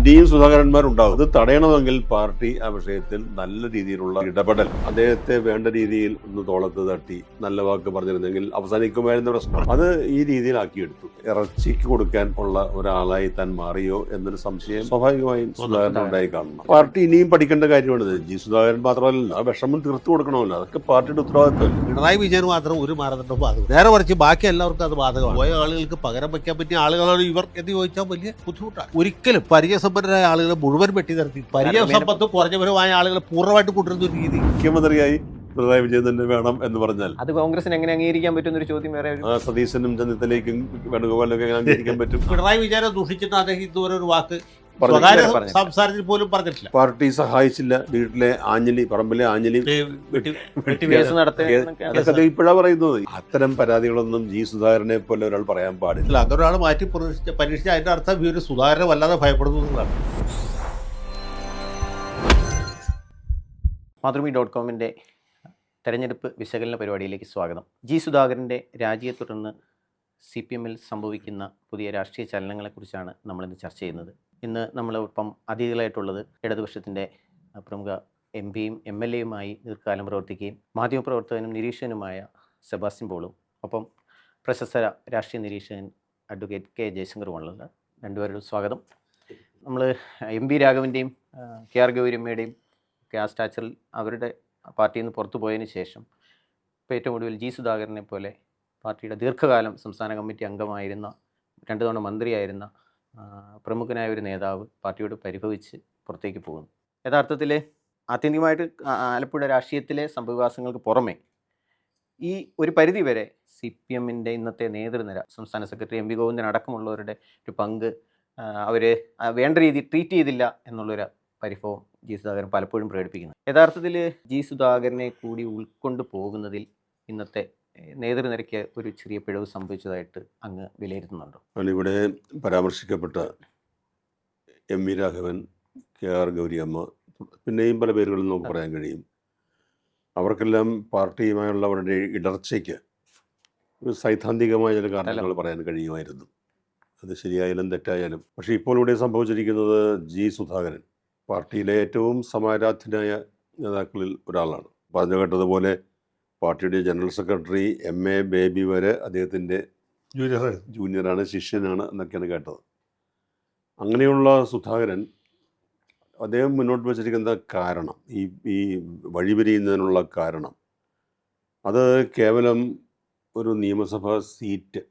ഇനിയും സുധാകരന്മാരുണ്ടാകും. അത് തടയണമെങ്കിൽ പാർട്ടി ആ വിഷയത്തിൽ നല്ല രീതിയിലുള്ള ഇടപെടൽ, അദ്ദേഹത്തെ വേണ്ട രീതിയിൽ ഒന്ന് തോളത്ത് തട്ടി നല്ല വാക്ക് പറഞ്ഞിരുന്നെങ്കിൽ അവസാനിക്കുമായിരുന്ന പ്രശ്നം അത് ഈ രീതിയിലാക്കിയെടുത്തു. ഇറച്ചിക്ക് കൊടുക്കാൻ ഉള്ള ഒരാളായി താൻ മാറിയോ എന്നൊരു സംശയം സ്വാഭാവികമായും സുധാകരൻ ഉണ്ടായി കാണണം. പാർട്ടി ഇനിയും പഠിക്കേണ്ട കാര്യമാണ്. ജി സുധാകരൻ മാത്രമല്ല, ആ വിഷമം തീർത്തു കൊടുക്കണമല്ലോ. അതൊക്കെ പാർട്ടിയുടെ ഉത്തരവാദിത്വം. പിണറായി വിജയന് മാത്രം ഒരു മാനദണ്ഡം ബാധകം, നേരെ മറിച്ച് ബാക്കി എല്ലാവർക്കും അത് ബാധകമാണ്. പോയ ആളുകൾക്ക് പകരം വയ്ക്കാൻ പറ്റിയ ആളുകളാണ് ഇവർ എന്ന് ചോദിച്ചാൽ വലിയ ബുദ്ധിമുട്ടാണ്. ഒരിക്കലും പരിചയസമ്പന്നരായ ആളുകളെ മുഴുവൻ വെട്ടി നിർത്തി പരിചയസമ്പത്ത് കുറഞ്ഞവരുമായ ആളുകളെ പൂർണ്ണമായിട്ട് കൊണ്ടുവരുന്ന ഒരു രീതി മുഖ്യമന്ത്രിയായി പിണറായി വിജയൻ തന്നെ വേണം എന്ന് പറഞ്ഞാൽ അത് കോൺഗ്രസിന് എങ്ങനെ അംഗീകരിക്കാൻ പറ്റും എന്നൊരു ചോദ്യം വേറെ. സതീശനും ചെന്നിത്തലേക്കും വേണുഗോപാലിനും എങ്ങനെ അംഗീകരിക്കാൻ പറ്റും? പിണറായി വിജയനെ ദൂഷിച്ചിട്ട് അദ്ദേഹം ഇതുവരെ ഒരു വാക്ക് സംസാരത്തിൽ പോലും പറഞ്ഞിട്ടില്ല. പാർട്ടി സഹായിച്ചില്ല. വീട്ടിലെ ആഞ്ഞലി, പറമ്പിലെ ആഞ്ഞലി അതൊക്കെ ഇപ്പോഴാണ് പറയുന്നത്. അത്തരം പരാതികളൊന്നും ജി സുധാകരനെ പോലെ ഒരാൾ പറയാൻ പാടില്ല. അതൊരാൾ മാറ്റി പരീക്ഷിച്ച അതിന്റെ അർത്ഥം ഒരു സുധാകരനെ വല്ലാതെ ഭയപ്പെടുന്നതാണ്. മാതൃഭൂമി.comന്റെ തെരഞ്ഞെടുപ്പ് വിശകലന പരിപാടിയിലേക്ക് സ്വാഗതം. ജി സുധാകരൻ്റെ രാജിയെ തുടർന്ന് CPM-ൽ സംഭവിക്കുന്ന പുതിയ രാഷ്ട്രീയ ചലനങ്ങളെക്കുറിച്ചാണ് നമ്മളിന്ന് ചർച്ച ചെയ്യുന്നത്. ഇന്ന് നമ്മളൊപ്പം അതിഥികളായിട്ടുള്ളത് ഇടതുപക്ഷത്തിൻ്റെ പ്രമുഖ MP-യും MLA-യുമായി ദീർഘകാലം പ്രവർത്തിക്കുകയും മാധ്യമപ്രവർത്തകനും നിരീക്ഷകനുമായ സെബാസ്റ്റ്യൻ പോളും, ഒപ്പം പ്രശസ്ത രാഷ്ട്രീയ നിരീക്ഷകൻ അഡ്വക്കേറ്റ് K ജയശങ്കറുമാണുള്ളത്. രണ്ടുപേരും സ്വാഗതം. നമ്മൾ MP രാഘവൻ്റെയും KR ഗൗരിയമ്മയുടെയും ആ സ്റ്റാച്ചറിൽ അവരുടെ പാർട്ടിയിൽ നിന്ന് പുറത്തു പോയതിന് ശേഷം ഇപ്പോൾ ഏറ്റവും ഒടുവിൽ ജി സുധാകരനെ പോലെ പാർട്ടിയുടെ ദീർഘകാലം സംസ്ഥാന കമ്മിറ്റി അംഗമായിരുന്ന, 2 തവണ മന്ത്രിയായിരുന്ന പ്രമുഖനായ ഒരു നേതാവ് പാർട്ടിയോട് പരിഭവിച്ച് പുറത്തേക്ക് പോകുന്നു. യഥാർത്ഥത്തിൽ ആത്യന്തികമായിട്ട് ആലപ്പുഴ രാഷ്ട്രീയത്തിലെ സംഭവവികാസങ്ങൾക്ക് പുറമെ ഈ ഒരു പരിധിവരെ CPM-ൻ്റെ ഇന്നത്തെ നേതൃനിര, സംസ്ഥാന സെക്രട്ടറി MP ഗോവിന്ദൻ അടക്കമുള്ളവരുടെ ഒരു പങ്ക് അവർ വേണ്ട രീതിയിൽ ട്രീറ്റ് ചെയ്തില്ല എന്നുള്ളൊരു പരിഭവം ജി സുധാകരൻ പലപ്പോഴും പ്രകടിപ്പിക്കുന്നു. യഥാർത്ഥത്തിൽ ജി സുധാകരനെ കൂടി ഉൾക്കൊണ്ട് പോകുന്നതിൽ ഇന്നത്തെ നേതൃനിരയ്ക്ക് ഒരു ചെറിയ പിഴവ് സംഭവിച്ചതായിട്ട് അങ്ങ് വിലയിരുത്തുന്നുണ്ടോ? ഇവിടെ പരാമർശിക്കപ്പെട്ട MP രാഘവൻ, KR ഗൗരിയമ്മ, പിന്നെയും പല പേരുകളും നമുക്ക് പറയാൻ കഴിയും. അവർക്കെല്ലാം പാർട്ടിയുമായുള്ള അവരുടെ ഇടർച്ചയ്ക്ക് ഒരു സൈദ്ധാന്തികമായ ചില കാരണങ്ങൾ പറയാൻ കഴിയുമായിരുന്നു. അത് ശരിയായാലും തെറ്റായാലും. പക്ഷേ ഇപ്പോൾ ഇവിടെ സംഭവിച്ചിരിക്കുന്നത് ജി സുധാകരൻ പാർട്ടിയിലെ ഏറ്റവും സമാരാധ്യനായ നേതാക്കളിൽ ഒരാളാണ്. പറഞ്ഞു കേട്ടതുപോലെ പാർട്ടിയുടെ ജനറൽ സെക്രട്ടറി MA ബേബി വരെ അദ്ദേഹത്തിൻ്റെ ജൂനിയറാണ്, ശിഷ്യനാണ് എന്നൊക്കെയാണ് കേട്ടത്. അങ്ങനെയുള്ള സുധാകരൻ അദ്ദേഹം മുന്നോട്ട് വച്ചിരിക്കുന്ന കാരണം, ഈ വഴിപിരിയുന്നതിനുള്ള കാരണം, അത് കേവലം ഒരു നിയമസഭാ സീറ്റ്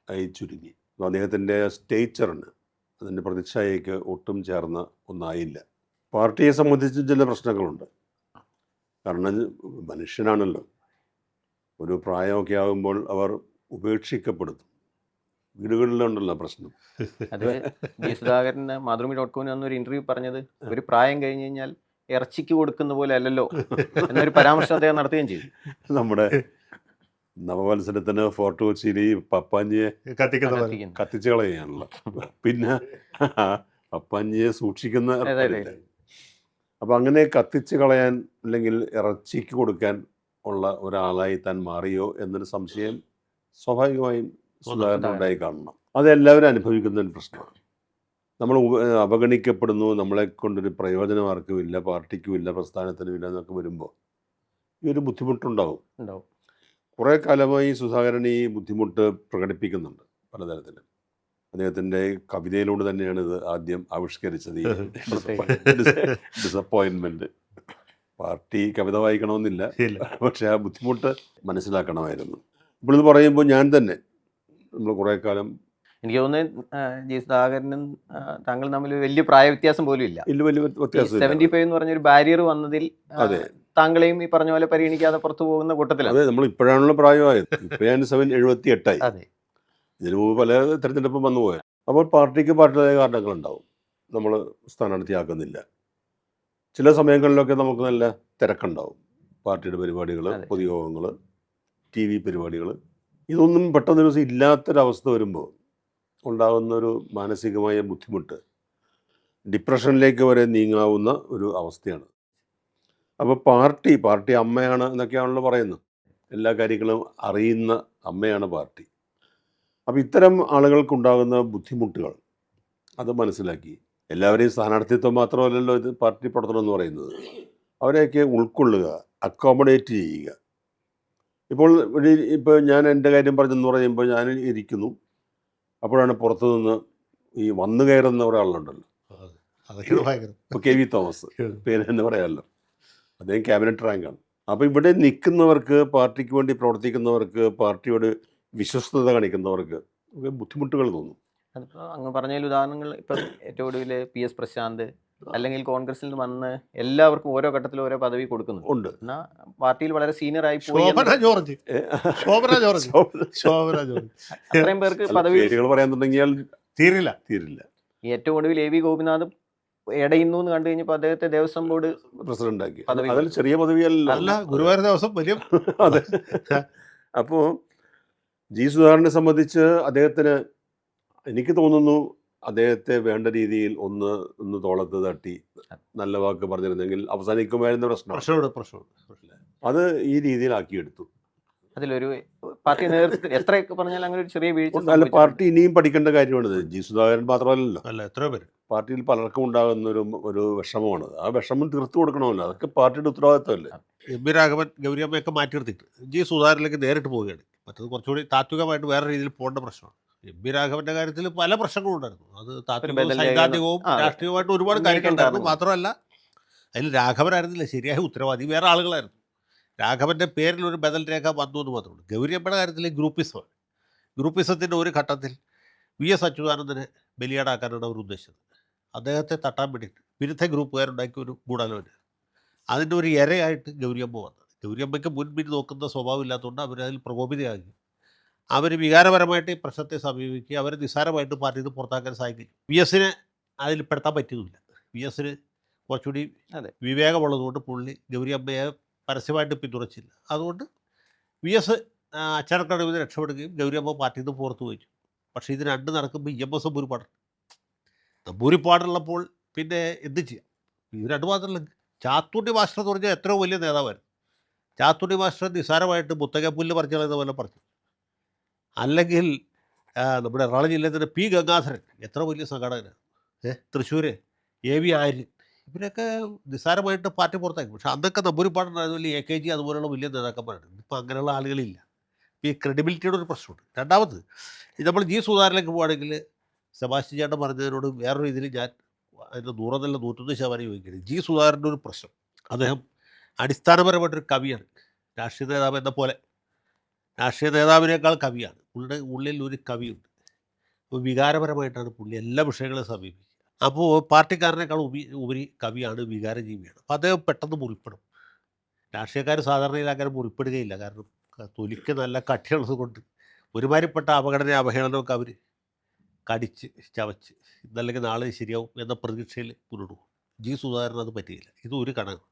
ആയി ചുരുങ്ങി. അദ്ദേഹത്തിൻ്റെ സ്റ്റേച്ചറിന്, അതിൻ്റെ പ്രതിച്ഛായയ്ക്ക് ഒട്ടും ചേർന്ന ഒന്നായില്ല. പാർട്ടിയെ സംബന്ധിച്ച് ചില പ്രശ്നങ്ങളുണ്ട്. കാരണം മനുഷ്യനാണല്ലോ, ഒരു പ്രായമൊക്കെ ആകുമ്പോൾ അവർ ഉപേക്ഷിക്കപ്പെടുന്നു. വീടുകളിലുണ്ടല്ലോ പ്രശ്നം. അത് ജി സുധാകരൻ മാതൃഭൂമി.com എന്നൊരു ഇന്റർവ്യൂ പറഞ്ഞത്, ഒരു പ്രായം കഴിഞ്ഞ് കഴിഞ്ഞാൽ ഇറച്ചിക്ക് കൊടുക്കുന്ന പോലെ അല്ലല്ലോ എന്നൊരു പരാമർശം അദ്ദേഹം നടത്തുകയും ചെയ്തു. നമ്മുടെ നവവത്സരത്തിന് ഫോർട്ട് കൊച്ചിയിൽ ഈ പപ്പാഞ്ഞിയെ കത്തിച്ച് കളയാണല്ലോ. പിന്നെ പപ്പാഞ്ഞിയെ സൂക്ഷിക്കുന്ന. അപ്പം അങ്ങനെ കത്തിച്ച് കളയാൻ അല്ലെങ്കിൽ ഇറച്ചിക്ക് കൊടുക്കാൻ ഉള്ള ഒരാളായി താൻ മാറിയോ എന്നൊരു സംശയം സ്വാഭാവികമായും സുധാകരൻ ഉണ്ടായി കാണണം. അതെല്ലാവരും അനുഭവിക്കുന്ന ഒരു പ്രശ്നമാണ്. നമ്മൾ അവഗണിക്കപ്പെടുന്നു, നമ്മളെ കൊണ്ടൊരു പ്രയോജനം ആർക്കും ഇല്ല, പാർട്ടിക്കും ഇല്ല, പ്രസ്ഥാനത്തിനും ഇല്ല എന്നൊക്കെ വരുമ്പോൾ ഈ ഒരു ബുദ്ധിമുട്ടുണ്ടാവും. കുറേ കാലമായി സുധാകരൻ ഈ ബുദ്ധിമുട്ട് പ്രകടിപ്പിക്കുന്നുണ്ട് പലതരത്തിലും. അദ്ദേഹത്തിൻ്റെ കവിതയിലൂടെ തന്നെയാണ് ഇത് ആദ്യം ആവിഷ്കരിച്ചത്, ഈ ഡിസപ്പോയിൻമെൻറ്റ്. പാർട്ടി കവിത വായിക്കണമെന്നില്ല, പക്ഷെ ആ ബുദ്ധിമുട്ട് മനസ്സിലാക്കണമായിരുന്നു. ഇപ്പോൾ ഇത് പറയുമ്പോൾ ഞാൻ തന്നെ നമ്മൾ കുറേ കാലം, എനിക്ക് തോന്നുന്നത് ജി സുധാകരനും താങ്കൾ തമ്മിൽ വലിയ പ്രായ വ്യത്യാസം പോലും ഇല്ല. വലിയ വ്യത്യാസം 75 എന്ന് പറഞ്ഞൊരു ബാരിയർ വന്നതിൽ താങ്കളെയും ഈ പറഞ്ഞ പോലെ പരിഗണിക്കാതെ പുറത്തു പോകുന്ന കൂട്ടത്തിലാണ്. അതെ, നമ്മൾ ഇപ്പോഴാണല്ലോ പ്രായമായത്. ഇപ്പോൾ ഞാൻ 78 ആയി. ഇതിനു മുമ്പ് പല തെരഞ്ഞെടുപ്പും വന്നു പോയത്. അപ്പോൾ പാർട്ടിക്ക് പാർട്ടിയുടേതായ കാരണങ്ങളുണ്ടാവും. നമ്മൾ സ്ഥാനാർത്ഥിയാക്കുന്നില്ല. ചില സമയങ്ങളിലൊക്കെ നമുക്ക് നല്ല തിരക്കുണ്ടാവും. പാർട്ടിയുടെ പരിപാടികൾ, പൊതുയോഗങ്ങൾ, TV പരിപാടികൾ, ഇതൊന്നും പെട്ടെന്ന് ദിവസം ഇല്ലാത്തൊരവസ്ഥ വരുമ്പോൾ ഉണ്ടാകുന്നൊരു മാനസികമായ ബുദ്ധിമുട്ട് ഡിപ്രഷനിലേക്ക് വരെ നീങ്ങാവുന്ന ഒരു അവസ്ഥയാണ്. അപ്പോൾ പാർട്ടി അമ്മയാണ് എന്നൊക്കെയാണല്ലോ പറയുന്നത്. എല്ലാ കാര്യങ്ങളും അറിയുന്ന അമ്മയാണ് പാർട്ടി. അപ്പോൾ ഇത്തരം ആളുകൾക്കുണ്ടാകുന്ന ബുദ്ധിമുട്ടുകൾ അത് മനസ്സിലാക്കി എല്ലാവരെയും സ്ഥാനാർത്ഥിത്വം മാത്രമല്ലല്ലോ ഇത് പാർട്ടി പ്രവർത്തനം എന്ന് പറയുന്നത്. അവരെയൊക്കെ ഉൾക്കൊള്ളുക, അക്കോമഡേറ്റ് ചെയ്യുക. ഇപ്പോൾ ഞാൻ എൻ്റെ കാര്യം പറഞ്ഞെന്ന് പറയുമ്പോൾ ഞാൻ ഇരിക്കുന്നു, അപ്പോഴാണ് പുറത്തു നിന്ന് ഈ വന്നു കയറുന്ന ഒരാളുണ്ടല്ലോ, അതൊക്കെയാണ് ഭയങ്കരം. ഇപ്പോൾ കെ വി തോമസ്, പേര് തന്നെ പറയാമല്ലോ, അദ്ദേഹം ക്യാബിനറ്റ് റാങ്കാണ്. അപ്പോൾ ഇവിടെ നിൽക്കുന്നവർക്ക്, പാർട്ടിക്ക് വേണ്ടി പ്രവർത്തിക്കുന്നവർക്ക്, പാർട്ടിയോട് വിശ്വസ്തത കാണിക്കുന്നവർക്ക് ഒക്കെ ബുദ്ധിമുട്ടുകൾ തോന്നും. അതിപ്പോൾ അങ്ങ് പറഞ്ഞതിൽ ഉദാഹരണങ്ങൾ ഇപ്പം ഏറ്റവും ഒടുവിൽ പി.എസ്. പ്രശാന്ത് അല്ലെങ്കിൽ കോൺഗ്രസിൽ നിന്ന് വന്ന് എല്ലാവർക്കും ഓരോ ഘട്ടത്തിലും ഓരോ പദവി കൊടുക്കുന്നുണ്ട്. ഉണ്ട്. എന്നാൽ പാർട്ടിയിൽ വളരെ സീനിയർ ആയി പോയി ശോഭന ജോർജ് അത്രയും പേർക്ക് പദവി പേരുകൾ പറയാൻ തുടങ്ങിയാൽ തീരില്ല. ഈ ഏറ്റവും ഒടുവിൽ എ.വി. ഗോപിനാഥ് ഇടയുന്നു എന്ന് കണ്ടു കഴിഞ്ഞപ്പോൾ അദ്ദേഹത്തെ ദേവസ്വം ബോർഡ് പ്രസിഡന്റ് ആക്കി. പദവി അതിൽ ചെറിയ പദവിയല്ല, അല്ല, ഗുരുവായൂർ ദിവസം വലിയ. അതെ. അപ്പോൾ ജി സുധാകരനെ സംബന്ധിച്ച് അദ്ദേഹത്തിന്, എനിക്ക് തോന്നുന്നു, അദ്ദേഹത്തെ വേണ്ട രീതിയിൽ ഒന്ന് തോളത്ത് തട്ടി നല്ല വാക്ക് പറഞ്ഞിരുന്നെങ്കിൽ അവസാനിക്കുമായിരുന്ന പ്രശ്നം അത് ഈ രീതിയിലാക്കിയെടുത്തു. അതിലൊരു പാർട്ടി നേതൃത്വത്തിൽ എത്രയൊക്കെ പറഞ്ഞാൽ അങ്ങനെ ഒരു ചെറിയ വീഴ്ച അല്ല, പാർട്ടി ഇനിയും പഠിക്കേണ്ട കാര്യമാണിത്. ജി സുധാകരൻ മാത്രമല്ലല്ലോ, അല്ല, എത്രയോ പേര് പാർട്ടിയിൽ പലർക്കും ഉണ്ടാകുന്ന ഒരു വിഷമമാണ്. ആ വിഷമം തീർത്തു കൊടുക്കണമല്ലോ, അതൊക്കെ പാർട്ടിയുടെ ഉത്തരവാദിത്തമല്ലേ. എം വി രാഘവൻ, ഗൗരിയമ്മയൊക്കെ മാറ്റി നിർത്തിയിട്ട് ജി സുധാകരനിലേക്ക് നേരിട്ട് പോവുകയാണ്. മറ്റത് കുറച്ചുകൂടി താത്വികമായിട്ട് വേറെ രീതിയിൽ പോകേണ്ട പ്രശ്നമാണ്. എം വി രാഘവന്റെ കാര്യത്തിൽ പല പ്രശ്നങ്ങളും ഉണ്ടായിരുന്നു. അത് താത്വികവും സൈദ്ധാന്തികവും രാഷ്ട്രീയമായിട്ട് ഒരുപാട് കാര്യങ്ങളുണ്ടായിരുന്നു. മാത്രമല്ല അതിൽ രാഘവനായിരുന്നില്ല ശരിയായ ഉത്തരവാദി, വേറെ ആളുകളായിരുന്നു. രാഘവന്റെ പേരിൽ ഒരു ബദൽ രേഖ വന്നു എന്ന് മാത്രമേ. ഗൗരിയമ്മയുടെ കാര്യത്തിൽ ഗ്രൂപ്പിസത്തിൻ്റെ ഒരു ഘട്ടത്തിൽ വി.എസ്. അച്യുതാനന്ദനെ ബലിയാടാക്കാനാണ് അവർ ഉദ്ദേശിച്ചത്. അദ്ദേഹത്തെ തട്ടാൻ വേണ്ടിയിട്ട് വിരുദ്ധ ഗ്രൂപ്പുകാരുണ്ടാക്കിയ ഒരു ഗൂഢാലോചന. അതിൻ്റെ ഒരു ഇരയായിട്ട് ഗൗരിയമ്മ വന്നത്. ഗൗരിയമ്മയ്ക്ക് മുൻപിൻ നോക്കുന്ന സ്വഭാവം ഇല്ലാത്തതുകൊണ്ട് അവരതിൽ പ്രകോപിതയാക്കി. അവർ വികാരപരമായിട്ട് ഈ പ്രശ്നത്തെ സമീപിക്കുക, അവർ നിസ്സാരമായിട്ട് പാർട്ടിയിൽ നിന്ന് പുറത്താക്കാൻ സാധിക്കും. വി.എസിനെ അതിൽ പെടുത്താൻ പറ്റുന്നില്ല. വി.എസിന് കുറച്ചുകൂടി വിവേകമുള്ളതുകൊണ്ട് പുള്ളി ഗൗരിയമ്മയെ പരസ്യമായിട്ട് പിന്തുണച്ചില്ല. അതുകൊണ്ട് വി.എസ്. അച്ചടക്കടവിൽ നിന്ന് രക്ഷപ്പെടുകയും ഗൗരിയമ്മ പാർട്ടിയിൽ നിന്ന് പുറത്തു പോയി. പക്ഷേ ഇത് രണ്ടും നടക്കുമ്പോൾ EMS നമ്പൂരിപ്പാടുള്ളപ്പോൾ പിന്നെ എന്ത് ചെയ്യാം? ഇത് രണ്ടു മാത്രമല്ല, ചാത്തുണ്ണി മാസ്റ്റർ എന്ന് പറഞ്ഞാൽ എത്രയോ വലിയ നേതാവായിരുന്നു. ചാത്തുണ്ണി മാസ്റ്റർ നിസ്സാരമായിട്ട് മുത്തകപ്പുല്ല് പറിച്ചു കളയുന്ന പോലെ പറഞ്ഞു. അല്ലെങ്കിൽ നമ്മുടെ എറണാകുളം ജില്ലയിൽ തന്നെ പി. ഗംഗാധരൻ എത്ര വലിയ സംഘടന, തൃശ്ശൂർ A.V. ആര്യൻ, ഇവരൊക്കെ നിസ്സാരമായിട്ട് പാർട്ടി പുറത്താക്കി. പക്ഷെ അന്നൊക്കെ നമ്പൂരിപ്പാടുണ്ടായിരുന്നില്ല AKG അതുപോലെയുള്ള വലിയ നേതാക്കന്മാരുണ്ട്. ഇപ്പം അങ്ങനെയുള്ള ആളുകളില്ല. ഈ ക്രെഡിബിലിറ്റിയുടെ ഒരു പ്രശ്നമുണ്ട്. രണ്ടാമത് നമ്മൾ ജി സുധാകരനിലേക്ക് പോവുകയാണെങ്കിൽ സെബാസ്റ്റ്യൻ ചേട്ടൻ പറഞ്ഞതിനോട് വേറൊരു രീതിയിൽ ഞാൻ അതിൻ്റെ 101% യോജിക്കുന്നത്. ജി സുധാകരൻ്റെ ഒരു പ്രശ്നം, അദ്ദേഹം അടിസ്ഥാനപരമായിട്ടൊരു കവിയാണ്. രാഷ്ട്രീയ നേതാവ് എന്ന പോലെ രാഷ്ട്രീയ നേതാവിനേക്കാൾ കവിയാണ്. പുള്ളിയുടെ ഉള്ളിൽ ഒരു കവിയുണ്ട്. അപ്പോൾ വികാരപരമായിട്ടാണ് പുള്ളി എല്ലാ വിഷയങ്ങളെ സമീപിക്കുക. അപ്പോൾ പാർട്ടിക്കാരനേക്കാൾ ഉപരി കവിയാണ്, വികാരജീവിയാണ്. അപ്പോൾ അദ്ദേഹം പെട്ടെന്ന് മുറിപ്പെടും. രാഷ്ട്രീയക്കാർ സാധാരണയിൽ അങ്ങനെ മുറിപ്പെടുകയില്ല. കാരണം തൊലിക്ക് നല്ല കട്ടിയുള്ളത് കൊണ്ട് ഒരുമാതിരിപ്പെട്ട അപകടന അവഹേളനമൊക്കെ അവർ കടിച്ച് ചവച്ച് ഇന്നല്ലെങ്കിൽ നാളെ ശരിയാവും എന്ന പ്രതീക്ഷയിൽ മുന്നോട്ട് പോകും. ജി സുധാകരൻ അത് പറ്റിയില്ല. ഇത് ഒരു ഘടകം.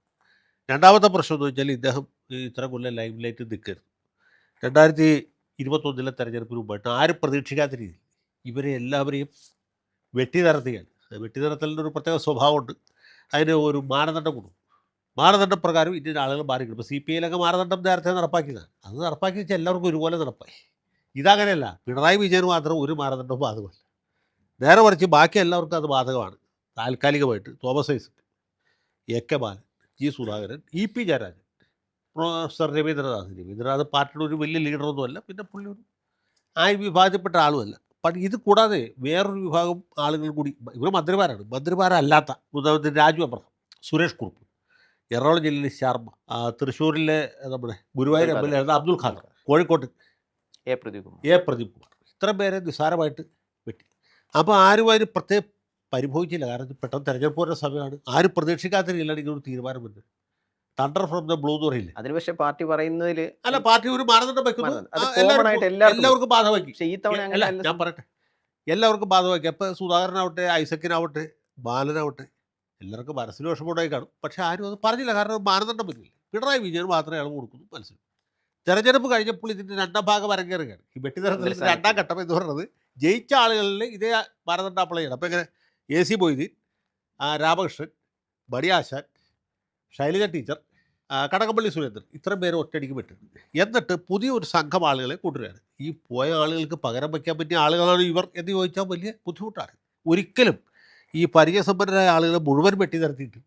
രണ്ടാമത്തെ പ്രശ്നം എന്ന് വെച്ചാൽ ഇദ്ദേഹം ഇത്ര കൊല്ലം ലൈം ലൈറ്റ് നിൽക്കരുത്. 2021 തെരഞ്ഞെടുപ്പിന് മുമ്പായിട്ട് ആരും പ്രതീക്ഷിക്കാത്ത രീതിയിൽ ഇവരെ എല്ലാവരെയും വെട്ടിനിരത്തുകയാണ്. വെട്ടിനിരത്തലിൻ്റെ ഒരു പ്രത്യേക സ്വഭാവമുണ്ട്. അതിന് ഒരു മാനദണ്ഡം കൊടുക്കും. മാനദണ്ഡപ്രകാരം ഇന്ത്യൻ ആളുകൾ മാറിക്കിടും. ഇപ്പോൾ CPIയിലൊക്കെ മാനദണ്ഡം നേരത്തെ നടപ്പാക്കിയതാണ്. അത് നടപ്പാക്കി വെച്ചാൽ എല്ലാവർക്കും ഒരുപോലെ നടപ്പായി. ഇതങ്ങനെയല്ല. പിണറായി വിജയന് മാത്രം ഒരു മാനദണ്ഡവും ബാധകമല്ല. നേരെ മറിച്ച് ബാക്കി എല്ലാവർക്കും അത് ബാധകമാണ്. താൽക്കാലികമായിട്ട് Thomas Isaac, AK Balan, G Sudhakaran, EP Jayarajan, professor Raveendranath പാർട്ടിയുടെ ഒരു വലിയ ലീഡറൊന്നുമല്ല. പിന്നെ പുള്ളി ഒരു ആ വിഭാഗത്തിൽപ്പെട്ട ആളുമല്ല. പക്ഷേ ഇത് കൂടാതെ വേറൊരു വിഭാഗം ആളുകൾ കൂടി, ഇവർ മന്ത്രിമാരാണ്. മന്ത്രിമാരല്ലാത്ത ഉദാഹരണത്തിന് രാജു അബ്രഹാം, സുരേഷ് കുറുപ്പ്, എറണാകുളം ജില്ലയിലെ ശർമ്മ, തൃശ്ശൂരിലെ നമ്മുടെ ഗുരുവായൂർ MLA അബ്ദുൽ ഖാദർ, കോഴിക്കോട്ട് A. പ്രദീപ് കുമാർ, ഇത്ര പേരെ നിസ്സാരമായിട്ട് വെട്ടി. അപ്പോൾ ആരും അതിന് പ്രത്യേകം പരിഭവിച്ചില്ല. കാരണം പെട്ടെന്ന് തെരഞ്ഞെടുപ്പ് വരുന്ന സമയമാണ്. ആരും പ്രതീക്ഷിക്കാത്ത രീതിയിലാണ് ഇങ്ങനെ ഒരു തീരുമാനം വരുന്നത്. തണ്ടർ ഫ്രം ദ ബ്ലൂ എന്ന് പറയില്ലേ, അതിന് പക്ഷേ പാർട്ടി പറയുന്നതിൽ അല്ല, പാർട്ടി ഒരു മാനദണ്ഡം വെക്കുന്നു. എല്ലാവർക്കും ബാധകമാക്കി. പക്ഷേ ഈ തവണ ഞാൻ പറയട്ടെ, എല്ലാവർക്കും ബാധകമാക്കി. അപ്പോൾ സുധാകരനാവട്ടെ, ഐസക്കിനാവട്ടെ, ബാലനാവട്ടെ, എല്ലാവർക്കും മനസ്സിന് വിഷമമുണ്ടായി കാണും. പക്ഷേ ആരും അത് പറഞ്ഞില്ല. കാരണം മാനദണ്ഡം പറ്റില്ല. പിണറായി വിജയൻ മാത്രമേ ആൾ കൊടുക്കുന്നു മനസ്സിൽ. തെരഞ്ഞെടുപ്പ് കഴിഞ്ഞപ്പോൾ ഇതിൻ്റെ രണ്ടാം ഭാഗം അരങ്ങേറുകയാണ്. ഈ വെട്ടിനിരത്തലിൻ്റെ രണ്ടാം ഘട്ടം എന്ന് പറയുന്നത് ജയിച്ച ആളുകളിൽ ഇതേ മാനദണ്ഡം അപ്ലൈ ചെയ്യണം. അപ്പോൾ എങ്ങനെ AC മൊയ്തീൻ, രാമകൃഷ്ണൻ, ബടിയാശാൻ, ശൈലജ ടീച്ചർ, കടകംപള്ളി സുരേന്ദ്രൻ, ഇത്രയും പേര് ഒറ്റയടിക്ക് വിട്ടിട്ടുണ്ട്. എന്നിട്ട് പുതിയൊരു സംഘം ആളുകളെ കൊണ്ടുവരികയാണ്. ഈ പോയ ആളുകൾക്ക് പകരം വയ്ക്കാൻ പറ്റിയ ആളുകളാണ് ഇവർ എന്ന് ചോദിച്ചാൽ വലിയ ബുദ്ധിമുട്ടാണ്. ഒരിക്കലും ഈ പരിചയസമ്പന്നരായ ആളുകളെ മുഴുവൻ വെട്ടി നിർത്തിയിട്ട്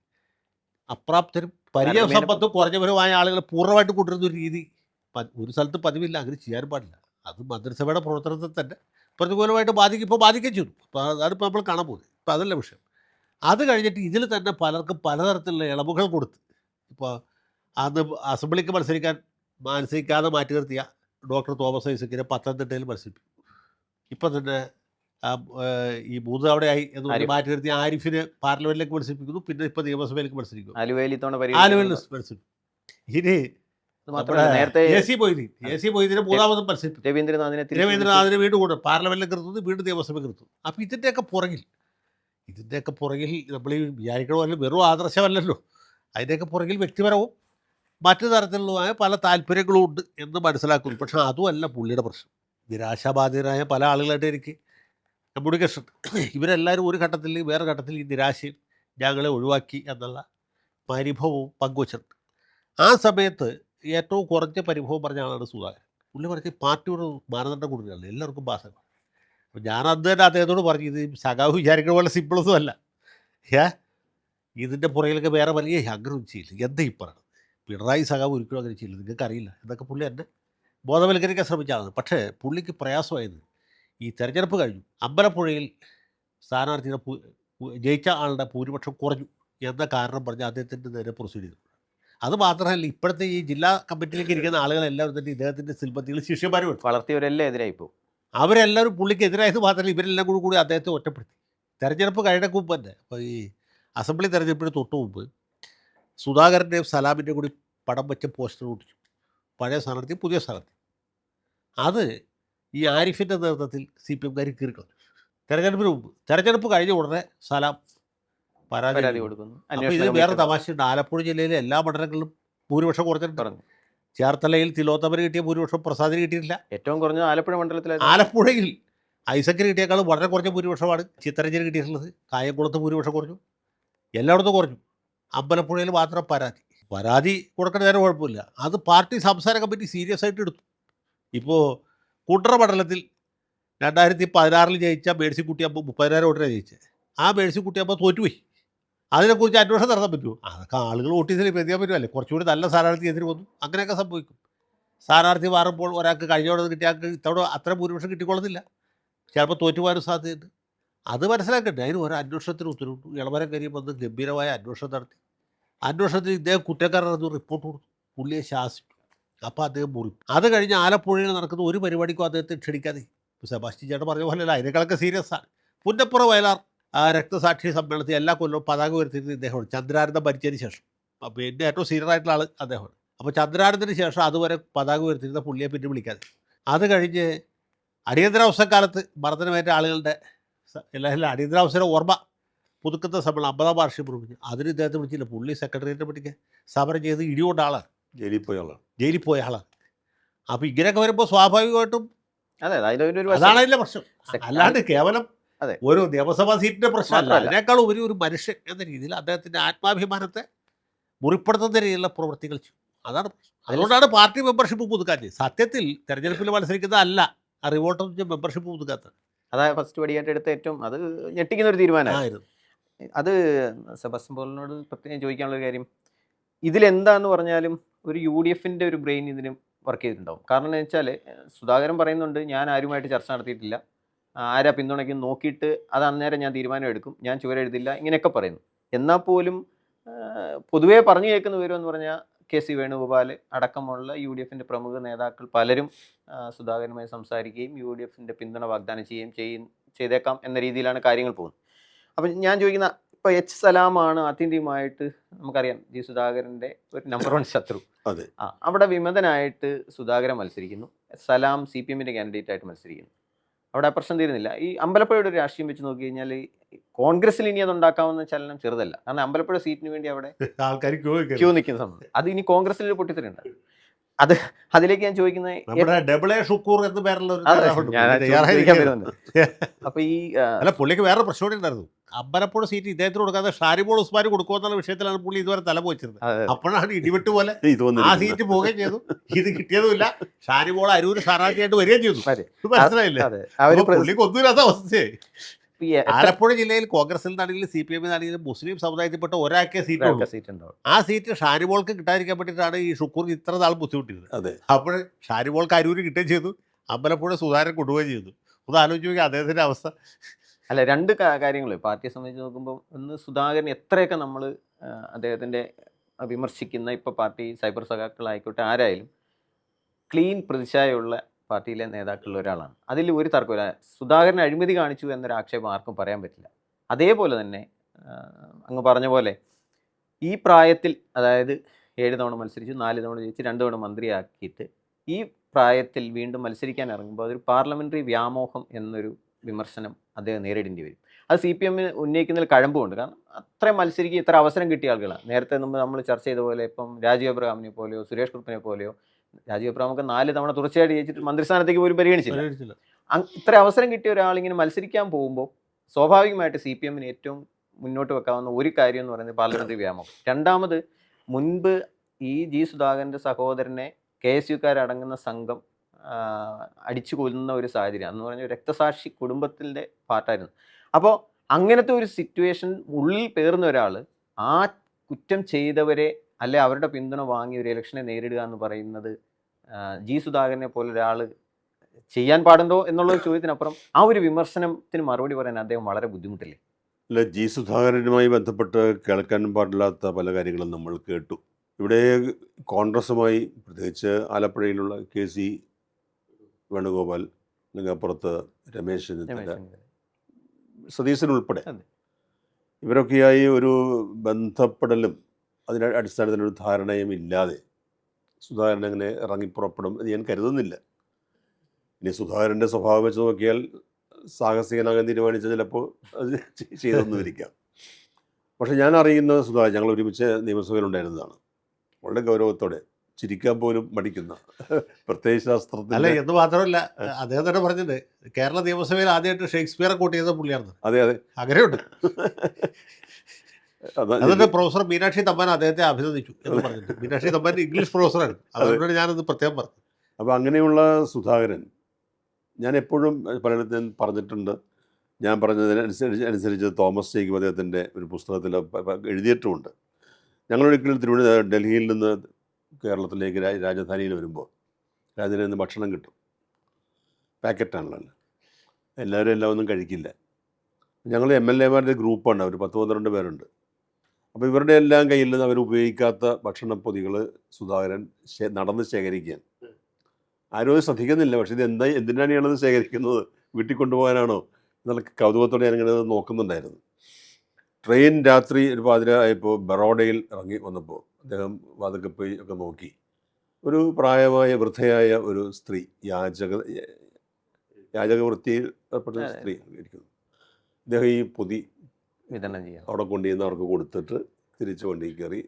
അപ്രാപ്തരും പരിചയസമ്പത്തും കുറഞ്ഞവരുമായ ആളുകളെ പൂർണ്ണമായിട്ട് കൊണ്ടുവരുന്ന ഒരു രീതി ഒരു സ്ഥലത്ത് പതിവില്ല. അങ്ങനെ ചെയ്യാൻ പാടില്ല. അത് മന്ത്രിസഭയുടെ പ്രവർത്തനത്തെ തന്നെ പ്രതികൂലമായിട്ട് ഇപ്പോൾ ബാധിക്കുകയും ചെയ്തു. അപ്പോൾ അതാണിപ്പോൾ നമ്മൾ കാണാൻ പോകുന്നത്. ഇപ്പോൾ അതല്ല വിഷയം. അത് കഴിഞ്ഞിട്ട് ഇതിൽ തന്നെ പലർക്കും പലതരത്തിലുള്ള ഇളവുകൾ കൊടുത്ത്, ഇപ്പോൾ അന്ന് അസംബ്ലിക്ക് മത്സരിക്കാതെ മാറ്റി നിർത്തിയ ഡോക്ടർ തോമസ് ഐസക്കിനെ പത്തനംതിട്ടയിൽ മത്സരിപ്പിക്കും. ഇപ്പം തന്നെ ഈ മൂന്ന് തവണയായി എന്ന് പറഞ്ഞ് മാറ്റി നിർത്തിയ ആരിഫിനെ പാർലമെന്റിലേക്ക് മത്സരിപ്പിക്കുന്നു. പിന്നെ ഇപ്പം നിയമസഭയിലേക്ക് മത്സരിക്കുന്നു. ആലുവയിൽ മത്സരിക്കും. ഇനി എ സി മൊയ്തീനെ മൂന്നാമതും മത്സരിപ്പിക്കും. രവീന്ദ്രനാഥിനെ വീണ്ടും കൂടെ പാർലമെന്റിലേക്ക് നിർത്തുന്നു, വീണ്ടും നിയമസഭയ്ക്ക് നിർത്തുന്നു. അപ്പം ഇതിൻ്റെയൊക്കെ പുറകിൽ നമ്മൾ ഈ വിചാരിക്കണമല്ലോ, വെറും ആദർശമല്ലല്ലോ, അതിൻ്റെയൊക്കെ പുറകിൽ വ്യക്തിപരവും മറ്റു തരത്തിലുള്ളതുമായ പല താല്പര്യങ്ങളും ഉണ്ട് എന്ന് മനസ്സിലാക്കുന്നു. പക്ഷേ അതുമല്ല പുള്ളിയുടെ പ്രശ്നം. നിരാശാബാധിതരായ പല ആളുകളായിട്ട് എനിക്ക് കമ്മ്യൂണിക്കേഷൻ, ഇവരെല്ലാവരും ഒരു ഘട്ടത്തിൽ വേറെ ഘട്ടത്തിൽ ഈ നിരാശയും ഞങ്ങളെ ഒഴിവാക്കി എന്നുള്ള പരിഭവവും പങ്കുവച്ചിട്ടുണ്ട്. ആ സമയത്ത് ഏറ്റവും കുറഞ്ഞ പരിഭവം പറഞ്ഞ ആളാണ് സുധാകരൻ. പുള്ളി പറഞ്ഞ് പാർട്ടിയുടെ മാനദണ്ഡം കൊടുക്കുകയാണ്, എല്ലാവർക്കും ബാധകമാണ്. അപ്പോൾ ഞാൻ അന്ന് തന്നെ അദ്ദേഹത്തോട് പറഞ്ഞു, ഇത് സഖാവ് വിചാരിക്കുന്ന പോലെ സിമ്പിളൊന്നും അല്ല. ഇതിൻ്റെ പുറകിലൊക്കെ വേറെ വലിയ അങ്ങനെ ഒന്നും ചെയ്യില്ല. എന്താ ഈ പറയുന്നത്? പിണറായി സഖാവ് ഒരിക്കലും അങ്ങനെ ചെയ്യില്ല, നിങ്ങൾക്കറിയില്ല എന്നൊക്കെ പുള്ളി എന്നെ ബോധവൽക്കരിക്കാൻ ശ്രമിച്ചാണ്. പക്ഷേ പുള്ളിക്ക് പ്രയാസമായത് ഈ തെരഞ്ഞെടുപ്പ് കഴിഞ്ഞു, അമ്പലപ്പുഴയിൽ സ്ഥാനാർത്ഥിയുടെ ജയിച്ച ആളുടെ ഭൂരിപക്ഷം കുറഞ്ഞു എന്ന കാരണം പറഞ്ഞ് അദ്ദേഹത്തിൻ്റെ നേരെ പ്രൊസീഡ് ചെയ്തു. അത് മാത്രമല്ല, ഇപ്പോഴത്തെ ഈ ജില്ലാ കമ്മിറ്റിയിലേക്ക് ഇരിക്കുന്ന ആളുകളെല്ലാവരും തന്നെ ഇദ്ദേഹത്തിൻ്റെ സിൽബത്തികൾ ശിഷ്യന്മാരും വളർത്തിയവരെല്ലാം എതിരായി പോകും. അവരെല്ലാവരും പുള്ളിക്ക് എതിരായത് മാത്രമല്ല, ഇവരെല്ലാം കൂടി അദ്ദേഹത്തെ ഒറ്റപ്പെടുത്തി. തെരഞ്ഞെടുപ്പ് കഴിഞ്ഞ മുമ്പ് തന്നെ, അപ്പോൾ ഈ അസംബ്ലി തെരഞ്ഞെടുപ്പിന് തൊട്ട് മുമ്പ് സുധാകരൻ്റെയും സലാമിൻ്റെയും കൂടി പടം വെച്ച പോസ്റ്റർ ഒട്ടിച്ചു, പഴയ സ്ഥാനാർത്ഥി പുതിയ സ്ഥാനാർത്ഥി. അത് ഈ ആരിഫിൻ്റെ നേതൃത്വത്തിൽ CPM-കാർ കീറിക്കളഞ്ഞു തെരഞ്ഞെടുപ്പിന് മുമ്പ്. തെരഞ്ഞെടുപ്പ് കഴിഞ്ഞ ഉടനെ സലാം പരാതി കൊടുക്കുന്നു. അപ്പോൾ ഇത് വേറെ തമാശയുണ്ട്. ആലപ്പുഴ ജില്ലയിലെ എല്ലാ മണ്ഡലങ്ങളിലും ഭൂരിപക്ഷം കുറച്ചിട്ടുണ്ട്. ചേർത്തലയിൽ തിലോത്തമന് കിട്ടിയ ഭൂരിപക്ഷം പ്രസാദിന് കിട്ടിയിട്ടില്ല. ഏറ്റവും കുറഞ്ഞ ആലപ്പുഴ മണ്ഡലത്തിൽ, ആലപ്പുഴയിൽ ഐസക്കിന് കിട്ടിയേക്കാളും വളരെ കുറഞ്ഞ ഭൂരിപക്ഷമാണ് ചിത്തരഞ്ജന് കിട്ടിയിട്ടുള്ളത്. കായംകുളത്ത് ഭൂരിപക്ഷം കുറഞ്ഞു, എല്ലായിടത്തും കുറഞ്ഞു. അമ്പലപ്പുഴയിൽ മാത്രം പരാതി കൊടുക്കുന്ന നേരം കുഴപ്പമില്ല. അത് പാർട്ടി സംസ്ഥാന കമ്മിറ്റി സീരിയസ് ആയിട്ട് എടുത്തു. ഇപ്പോൾ കുണ്ടറ മണ്ഡലത്തിൽ 2016 ജയിച്ച മേഴ്സിക്കുട്ടിയമ്മ 30,000 വോട്ടിനാണ് ജയിച്ചത്. ആ മേഴ്സിക്കുട്ടിയമ്മ തോറ്റുപോയി. അതിനെക്കുറിച്ച് അന്വേഷണം നടത്താൻ പറ്റുമോ? അതൊക്കെ ആളുകൾ വോട്ടീസിൽ പ്രതിയാൻ പറ്റുമല്ലേ? കുറച്ചുകൂടി നല്ല സ്ഥാനാർത്ഥി എതിര് വന്നു, അങ്ങനെയൊക്കെ സംഭവിക്കും. സ്ഥാനാർത്ഥി മാറുമ്പോൾ ഒരാൾക്ക് കഴിഞ്ഞോടെ കിട്ടിയാൾക്ക് ഇത്തവണ അത്ര ഭൂരിപക്ഷം കിട്ടിക്കൊള്ളുന്നില്ല, ചിലപ്പോൾ തോറ്റുപോകാനും സാധ്യതയുണ്ട്. അത് മനസ്സിലാക്കണ്ടേ? അതിന് ഒരു അന്വേഷണത്തിന് ഉത്തരവിട്ടു. ഇളവരം കാര്യം വന്ന് ഗംഭീരമായ അന്വേഷണം നടത്തി. അന്വേഷണത്തിൽ ഇദ്ദേഹം കുറ്റക്കാരനെന്ന് റിപ്പോർട്ട് കൊടുത്തു, പുള്ളിയെ ശാസിച്ചു. അപ്പോൾ അദ്ദേഹം മുറി. അത് കഴിഞ്ഞ് ആലപ്പുഴയിൽ നടക്കുന്ന ഒരു പരിപാടിക്കും അദ്ദേഹത്തെ ക്ഷണിക്കാതെ. സെബാസ്റ്റ്യൻ ചേട്ടൻ പറഞ്ഞ പോലെയല്ല, അതിനേക്കാളൊക്കെ സീരിയസ് ആണ്. പുന്നപ്പുറ വയലാർ രക്തസാക്ഷി സമ്മേളനത്തിൽ എല്ലാ കൊല്ലവും പതാക ഉയർത്തിയിരുന്നത് ഇദ്ദേഹമാണ്, ചന്ദ്രാനന്ദം ഭരിച്ചതിന് ശേഷം. അപ്പോൾ എൻ്റെ ഏറ്റവും സീനിയർ ആയിട്ടുള്ള ആൾ അദ്ദേഹമാണ്. അപ്പോൾ ചന്ദ്രാനന്ദന് ശേഷം അതുവരെ പതാക ഉയർത്തിയിരുന്ന പുള്ളിയെ പിന്നെ വിളിക്കാതെ. അത് കഴിഞ്ഞ് അടിയന്തരാവസ്ഥക്കാലത്ത് മർദ്ദനമേറ്റ ആളുകളുടെ എല്ലാ അടിയന്തരാവസ്ഥയുടെ ഓർമ്മ പുതുക്കുന്ന സമ്മേളനം 50-ാം വാർഷികം പ്രവർത്തിച്ചു. അതിന് ഇദ്ദേഹത്തെ വിളിച്ചില്ല. പുള്ളി സെക്രട്ടേറിയറ്റിനെ പറ്റിക്ക് സമരം ചെയ്ത് ഇടികൊണ്ട ആളാണ്, ജയിലിൽ പോയ ആളാണ്. അപ്പോൾ ഇങ്ങനെയൊക്കെ വരുമ്പോൾ സ്വാഭാവികമായിട്ടും അതാണ് അതിൻ്റെ പ്രശ്നം. അല്ലാണ്ട് കേവലം ഒരു നിയമസഭാ സീറ്റിൻ്റെ പ്രശ്നമല്ല. അതിനേക്കാൾ ഒരു മനുഷ്യൻ എന്ന രീതിയിൽ അദ്ദേഹത്തിൻ്റെ ആത്മാഭിമാനത്തെ മുറിപ്പെടുത്തുന്ന രീതിയിലുള്ള പ്രവൃത്തികൾ ചെയ്യും. അതാണ് പ്രശ്നം. അതുകൊണ്ടാണ് പാർട്ടി മെമ്പർഷിപ്പ് പുതുക്കാൻ. സത്യത്തിൽ തെരഞ്ഞെടുപ്പിൽ മത്സരിക്കുന്ന അല്ല ആ റിവോൾട്ട് മെമ്പർഷിപ്പ് പുതുക്കാത്തത്. അതായത് ഫസ്റ്റ് പടിയായിട്ട് എടുത്ത ഏറ്റവും അത് ഞെട്ടിക്കുന്ന ഒരു തീരുമാനമായിരുന്നു. അത് സെബാസ്റ്റ്യൻ പോളിനോട് പ്രത്യേകം ചോദിക്കാനുള്ളൊരു കാര്യം, ഇതിലെന്താന്ന് പറഞ്ഞാലും ഒരു UDF-ൻ്റെ ഒരു ബ്രെയിൻ ഇതിന് വർക്ക് ചെയ്തിട്ടുണ്ടാവും. കാരണം എന്ന് വെച്ചാൽ സുധാകരൻ പറയുന്നുണ്ട്, ഞാൻ ആരുമായിട്ട് ചർച്ച നടത്തിയിട്ടില്ല, ആരാ പിന്തുണയ്ക്കും നോക്കിയിട്ട് അത് അന്നേരം ഞാൻ തീരുമാനം എടുക്കും, ഞാൻ ചുവരെഴുതില്ല, ഇങ്ങനെയൊക്കെ പറയുന്നു. എന്നാൽ പോലും പൊതുവേ പറഞ്ഞു കേൾക്കുന്ന വിവരമെന്ന് പറഞ്ഞാൽ KC വേണുഗോപാൽ അടക്കമുള്ള UDF-ൻ്റെ പ്രമുഖ നേതാക്കൾ പലരും സുധാകരനുമായി സംസാരിക്കുകയും UDF-ൻ്റെ പിന്തുണ വാഗ്ദാനം ചെയ്തേക്കാം എന്ന രീതിയിലാണ് കാര്യങ്ങൾ പോകുന്നത്. അപ്പം ഞാൻ ചോദിക്കുന്ന, ഇപ്പോൾ H. സലാമാണ് ആത്യന്തികമായിട്ട് നമുക്കറിയാം G. സുധാകരൻ്റെ ഒരു നമ്പർ 1 ശത്രു. അവിടെ വിമതനായിട്ട് സുധാകരൻ മത്സരിക്കുന്നു, സലാം CPM-ൻ്റെ കാൻഡിഡേറ്റ് ആയിട്ട് മത്സരിക്കുന്നു. അവിടെ പ്രശ്നം തീരുന്നില്ല. ഈ അമ്പലപ്പുഴയുടെ ഒരു രാഷ്ട്രീയം വെച്ച് നോക്കി കഴിഞ്ഞാൽ കോൺഗ്രസിൽ ഇനി അതുണ്ടാക്കാവുന്ന ചലനം ചെറുതല്ല. കാരണം അമ്പലപ്പുഴ സീറ്റിന് വേണ്ടി അവിടെ ആൾക്കാർ ക്യൂ നിൽക്കുന്ന സമയത്ത് അത് ഇനി കോൺഗ്രസിൽ പൊട്ടിത്തെറിയുണ്ട്. അതിലേക്ക് ഞാൻ ചോദിക്കുന്നത്, അപ്പൊ ഈ പുള്ളിക്ക് വേറെ പ്രശ്നം ഉണ്ടായിരുന്നു. അമ്പലപ്പുഴ സീറ്റ് ഇദ്ദേഹത്തിന് കൊടുക്കാതെ ഷാരിമോൾ ഉസ്മാന് കൊടുക്കുമെന്നുള്ള വിഷയത്തിലാണ് പുള്ളി ഇതുവരെ തല പോയിച്ചിരുന്നത്. അപ്പോഴാണ് ഇടിവിട്ട് പോലെ ആ സീറ്റ് പോവുകയും ചെയ്തു, ഇത് കിട്ടിയതുമില്ല. ഷാരിമോൾ അരൂര് സ്ഥാനാർത്ഥിയായിട്ട് വരികയും ചെയ്തു. മനസ്സിലായില്ലേ? പുള്ളിക്ക് ഒന്നുമില്ലാത്ത അവസ്ഥയായി. ആലപ്പുഴ ജില്ലയിൽ കോൺഗ്രസിൽ നിന്നാണെങ്കിലും CPM നിന്നാണെങ്കിലും മുസ്ലിം സമുദായത്തിൽപ്പെട്ട ഒരാൾക്കേ സീറ്റ് ഉള്ളൂ. സീറ്റ് ഉണ്ടാവും. ആ സീറ്റ് ഷാനിമോൾക്ക് കിട്ടാതിരിക്കാൻ വേണ്ടിയിട്ടാണ് ഈ ഷുക്കൂർ ഇത്ര നാൾ ബുദ്ധിമുട്ടിയത്. അതെ. അപ്പോൾ ഷാനിമോൾക്ക് അരൂര് കിട്ടുകയും ചെയ്തു, അമ്പലപ്പുഴ സുധാകരൻ കൊണ്ടുപോവുകയും ചെയ്തു. ഒന്ന് ആലോചിച്ച് നോക്കി അദ്ദേഹത്തിൻ്റെ അവസ്ഥ. അല്ല, രണ്ട് കാര്യങ്ങൾ പാർട്ടിയെ സംബന്ധിച്ച് നോക്കുമ്പോൾ, ഒന്ന് സുധാകരൻ എത്രയൊക്കെ നമ്മൾ അദ്ദേഹത്തിൻ്റെ വിമർശിക്കുന്ന, ഇപ്പോൾ പാർട്ടി സൈബർ സഖാക്കളായിക്കോട്ടെ ആരായാലും ക്ലീൻ പ്രതിച്ഛായുള്ള പാർട്ടിയിലെ നേതാക്കളിൽ ഒരാളാണ്. അതിൽ ഒരു തർക്കമില്ല. സുധാകരൻ അഴിമതി കാണിച്ചു എന്നൊരു ആക്ഷേപം ആർക്കും പറയാൻ പറ്റില്ല. അതേപോലെ തന്നെ അങ്ങ് പറഞ്ഞ പോലെ ഈ പ്രായത്തിൽ, അതായത് 7 തവണ മത്സരിച്ചു, 4 തവണ ജയിച്ച്, 2 തവണ മന്ത്രിയാക്കിയിട്ട് ഈ പ്രായത്തിൽ വീണ്ടും മത്സരിക്കാൻ ഇറങ്ങുമ്പോൾ അതൊരു പാർലമെൻ്ററി വ്യാമോഹം എന്നൊരു വിമർശനം അദ്ദേഹം നേരിടേണ്ടി വരും. അത് CPM ഉന്നയിക്കുന്നതിൽ കഴമ്പുണ്ട്. കാരണം അത്രയും മത്സരിക്കുക, ഇത്ര അവസരം കിട്ടിയ ആളുകളാണ്. നേരത്തെ നമ്മൾ ചർച്ച ചെയ്ത പോലെ ഇപ്പം രാജീവ് അബ്രഹാമിനെ പോലെയോ സുരേഷ് കുറുപ്പിനെ പോലെയോ, രാജീവ് അബ്രഹാമൊക്കെ 4 തവണ തുടർച്ചയായിട്ട് ജയിച്ചിട്ട് മന്ത്രിസ്ഥാനത്തേക്ക് പോലും പരിഗണിച്ചില്ല. ഇത്ര അവസരം കിട്ടിയ ഒരാളിങ്ങനെ മത്സരിക്കാൻ പോകുമ്പോൾ സ്വാഭാവികമായിട്ട് CPM ഏറ്റവും മുന്നോട്ട് വെക്കാവുന്ന ഒരു കാര്യം എന്ന് പറയുന്നത് പാർലമെൻ്ററി വ്യാമോഹം. രണ്ടാമത്, മുൻപ് ഈ G. സുധാകരൻ്റെ സഹോദരനെ KSUക്കാരടങ്ങുന്ന സംഘം അടിച്ചു കൊല്ലുന്ന ഒരു സാഹചര്യം, എന്ന് പറഞ്ഞ രക്തസാക്ഷി കുടുംബത്തിൻ്റെ പാർട്ടായിരുന്നു. അപ്പോൾ അങ്ങനത്തെ ഒരു സിറ്റുവേഷൻ ഉള്ളിൽ പേറുന്ന ഒരാൾ ആ കുറ്റം ചെയ്തവരെ അല്ലെ അവരുടെ പിന്തുണ വാങ്ങി ഒരു ഇലക്ഷനെ നേരിടുക എന്ന് പറയുന്നത് G. സുധാകരനെ പോലെ ഒരാൾ ചെയ്യാൻ പാടുണ്ടോ എന്നുള്ള ചോദ്യത്തിനപ്പുറം ആ ഒരു വിമർശനത്തിന് മറുപടി പറയാൻ അദ്ദേഹം വളരെ ബുദ്ധിമുട്ടില്ലേ? അല്ല, G. സുധാകരനുമായി ബന്ധപ്പെട്ട് കേൾക്കാൻ പാടില്ലാത്ത പല കാര്യങ്ങളും നമ്മൾ കേട്ടു. ഇവിടെ കോൺഗ്രസുമായി, പ്രത്യേകിച്ച് ആലപ്പുഴയിലുള്ള KC വേണുഗോപാൽ, അല്ലെങ്കിൽ അപ്പുറത്ത് രമേശ് ചെന്നിത്തല, സതീശൻ ഉൾപ്പെടെ ഇവരൊക്കെയായി ഒരു ബന്ധപ്പെടലും അതിൻ്റെ അടിസ്ഥാനത്തിലൊരു ധാരണയും ഇല്ലാതെ സുധാകരൻ അങ്ങനെ ഇറങ്ങിപ്പുറപ്പെടും എന്ന് ഞാൻ കരുതുന്നില്ല. ഇനി സുധാകരൻ്റെ സ്വഭാവം വെച്ച് നോക്കിയാൽ സാഹസികനാകാൻ തീരുമാനിച്ച ചിലപ്പോൾ അത് ചെയ്തൊന്നുമിരിക്കാം. പക്ഷെ ഞാൻ അറിയുന്ന സുധാകരൻ, ഞങ്ങൾ ഒരുമിച്ച് നിയമസഭയിലുണ്ടായിരുന്നതാണ്. വളരെ ഗൗരവത്തോടെ, ചിരിക്കാൻ പോലും മടിക്കുന്ന പ്രത്യയശാസ്ത്രത്തിൽ. അല്ല, എന്ന് മാത്രമല്ല അദ്ദേഹം തന്നെ പറഞ്ഞിട്ട് കേരള നിയമസഭയിൽ ആദ്യമായിട്ട് ഷേക്സ്പിയറെ കോട്ട് ചെയ്ത പുള്ളിയാണ്. അതെ അതെ, അങ്ങനെയുണ്ട്. അതുകൊണ്ട് പ്രൊഫസർ മീനാക്ഷി തമ്പാൻ അദ്ദേഹത്തെ അഭിനന്ദിച്ചു എന്ന് പറഞ്ഞിട്ട്. മീനാക്ഷി തമ്പാൻ ഇംഗ്ലീഷ് പ്രൊഫസറാണ്, അതുകൊണ്ടാണ് ഞാനത് പ്രത്യേകം പറഞ്ഞത്. അപ്പോൾ അങ്ങനെയുള്ള സുധാകരൻ, ഞാൻ എപ്പോഴും പലയിടത്തും പറഞ്ഞിട്ടുണ്ട്, ഞാൻ പറഞ്ഞതിനനുസരിച്ച് തോമസ് ജേക്കബ് അദ്ദേഹത്തിൻ്റെ ഒരു പുസ്തകത്തിൽ എഴുതിയിട്ടുമുണ്ട്. ഞങ്ങളൊരിക്കലും ഡൽഹിയിൽ നിന്ന് കേരളത്തിലേക്ക് രാജധാനിയിൽ വരുമ്പോൾ രാജധാനിയിൽ നിന്ന് ഭക്ഷണം കിട്ടും, പാക്കറ്റാണല്ലോ, എല്ലാവരും എല്ലാം ഒന്നും കഴിക്കില്ല. ഞങ്ങൾ MLA-മാരുടെ ഗ്രൂപ്പാണ്, അവർ 10-12 പേരുണ്ട്. അപ്പോൾ ഇവരുടെ എല്ലാം കയ്യിൽ നിന്ന് അവർ ഉപയോഗിക്കാത്ത ഭക്ഷണപ്പൊതികൾ സുധാകരൻ നടന്ന് ശേഖരിക്കാൻ. ആരും അത് ശ്രദ്ധിക്കുന്നില്ല. പക്ഷേ ഇത് എന്തിനാണ് ഇയാളത് ശേഖരിക്കുന്നത്, വീട്ടിൽ കൊണ്ടുപോകാനാണോ എന്നുള്ള കൗതുകത്തോടെ ഞാനിങ്ങനെ നോക്കുന്നുണ്ടായിരുന്നു. ട്രെയിൻ രാത്രി ഒരു 11 ആയപ്പോൾ ബറോഡയിൽ ഇറങ്ങി വന്നപ്പോൾ അദ്ദേഹം വാതൊക്കെ പോയി ഒക്കെ നോക്കി. ഒരു പ്രായമായ വൃദ്ധയായ ഒരു സ്ത്രീ, യാചകവൃത്തിയിൽ ഏർപ്പെട്ട സ്ത്രീ ഇരിക്കുന്നു. അദ്ദേഹം ഈ പൊതി വിതരണം ചെയ്യാം, അവിടെ കൊണ്ടുചെന്ന് അവർക്ക് കൊടുത്തിട്ട് തിരിച്ചു വണ്ടി കയറി.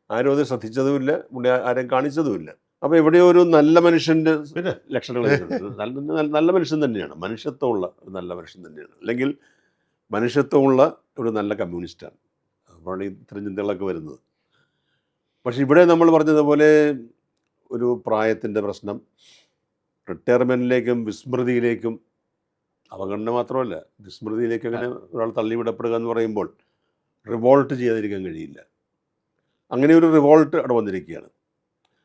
ആരും അത് ശ്രദ്ധിച്ചതുമില്ല, ആരും കാണിച്ചതുമില്ല. അപ്പോൾ ഇവിടെ ഒരു നല്ല മനുഷ്യൻ്റെ ലക്ഷണങ്ങൾ നല്ല മനുഷ്യൻ തന്നെയാണ്, മനുഷ്യത്വമുള്ള ഒരു നല്ല മനുഷ്യൻ തന്നെയാണ്, അല്ലെങ്കിൽ മനുഷ്യത്വമുള്ള ഒരു നല്ല കമ്മ്യൂണിസ്റ്റാണ്. അപ്പോഴാണ് ഇത്തരം ചിന്തകളൊക്കെ വരുന്നത്. പക്ഷെ ഇവിടെ നമ്മൾ പറഞ്ഞതുപോലെ ഒരു പ്രായത്തിൻ്റെ പ്രശ്നം, റിട്ടയർമെൻറ്റിലേക്കും വിസ്മൃതിയിലേക്കും, അവഗണന മാത്രമല്ല വിസ്മൃതിയിലേക്ക് അങ്ങനെ ഒരാൾ തള്ളിവിടപ്പെടുക എന്ന് പറയുമ്പോൾ റിവോൾട്ട് ചെയ്യാതിരിക്കാൻ കഴിയില്ല. അങ്ങനെ ഒരു റിവോൾട്ട് അവിടെ വന്നിരിക്കുകയാണ്.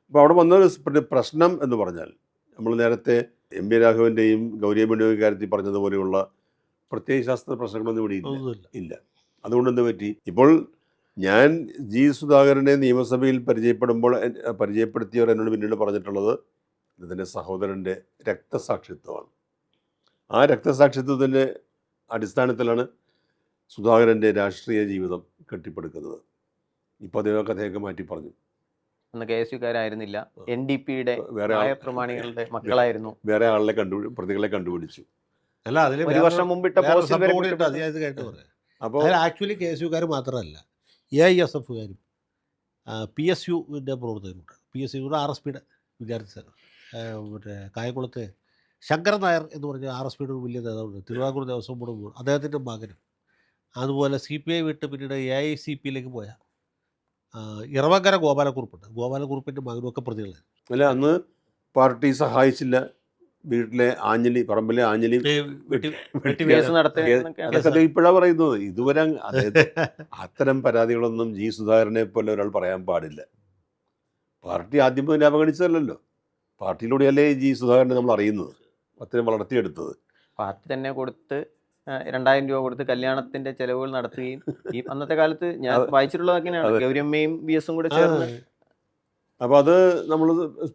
അപ്പോൾ അവിടെ വന്ന പ്രശ്നം എന്ന് പറഞ്ഞാൽ, നമ്മൾ നേരത്തെ MB രാഘവൻ്റെയും ഗൗരിയമ്മയുടെയും കാര്യത്തിൽ പറഞ്ഞതുപോലെയുള്ള പ്രത്യയശാസ്ത്ര പ്രശ്നങ്ങളൊന്നും ഇവിടെ ഇല്ല. അതുകൊണ്ട് എന്ത് പറ്റി, ഇപ്പോൾ ഞാൻ G. സുധാകരനെ നിയമസഭയിൽ പരിചയപ്പെടുത്തിയവർ എന്നോട് പിന്നീട് പറഞ്ഞിട്ടുള്ളത് ഇതിൻ്റെ സഹോദരൻ്റെ രക്തസാക്ഷിത്വമാണ്. ആ രക്തസാക്ഷിത്വത്തിൻ്റെ അടിസ്ഥാനത്തിലാണ് സുധാകരൻ്റെ രാഷ്ട്രീയ ജീവിതം കെട്ടിപ്പടുക്കുന്നത്. ഇപ്പോൾ അദ്ദേഹമൊക്കെ മാറ്റി പറഞ്ഞു. അന്ന് KSUക്കാരായിരുന്നില്ല, NDP-യുടെ പ്രമാണികളുടെ മക്കളായിരുന്നു. വേറെ ആളെ പ്രതികളെ കണ്ടുപിടിച്ചു. അല്ല, അതിൽ ഒരു വർഷം മുമ്പിട്ട അപ്പോൾ ആക്ച്വലി KSUക്കാർ മാത്രമല്ല, AISF-കാരും PSU-ൻ്റെ പ്രവർത്തകരുണ്ട്. PSU-യുടെ RSP-യുടെ വിദ്യാർത്ഥി മറ്റേ കായംകുളത്തെ ശങ്കരൻ നായർ എന്ന് പറഞ്ഞ RSP-യുടെ ഒരു വലിയ നേതാവുണ്ട്, തിരുവിതാംകൂർ ദേവസ്വം ബോർഡ്, അദ്ദേഹത്തിൻ്റെ മകനും. അതുപോലെ CPI വിട്ട് പിന്നീട് AICP-യിലേക്ക് പോയ ഇറവങ്കര ഗോപാലക്കുറുപ്പുണ്ട്, ഗോപാലക്കുറുപ്പിൻ്റെ മകനുമൊക്കെ പ്രതികളാണ്. അല്ല, അന്ന് പാർട്ടി സഹായിച്ചില്ല, വീട്ടിലെ ആഞ്ഞലി, പറമ്പിലെ ആഞ്ഞലി കേസ് നടത്തിയ അതൊക്കെ ഇപ്പോഴാണ് പറയുന്നത്. ഇതുവരെ അത്തരം പരാതികളൊന്നും ജി സുധാകരനെ പോലെ ഒരാൾ പറയാൻ പാടില്ല. പാർട്ടി ആദ്യം തന്നെ അവഗണിച്ചതല്ലോ, പാർട്ടിയിലൂടെയല്ലേ ജി സുധാകരനെ നമ്മൾ അറിയുന്നത്, അത്രയും വളർത്തിയെടുത്തത്. പാർട്ടി തന്നെ കൊടുത്ത് 2000 രൂപ കൊടുത്ത് കല്യാണത്തിന്റെ ചെലവുകൾ നടത്തുകയും ഈ അന്നത്തെ കാലത്ത് ഞാൻ വായിച്ചിട്ടുള്ളതൊക്കെയാണ് ഗൗരിയമ്മയും VS കൂടെ ചേർന്ന്. അപ്പോൾ അത് നമ്മൾ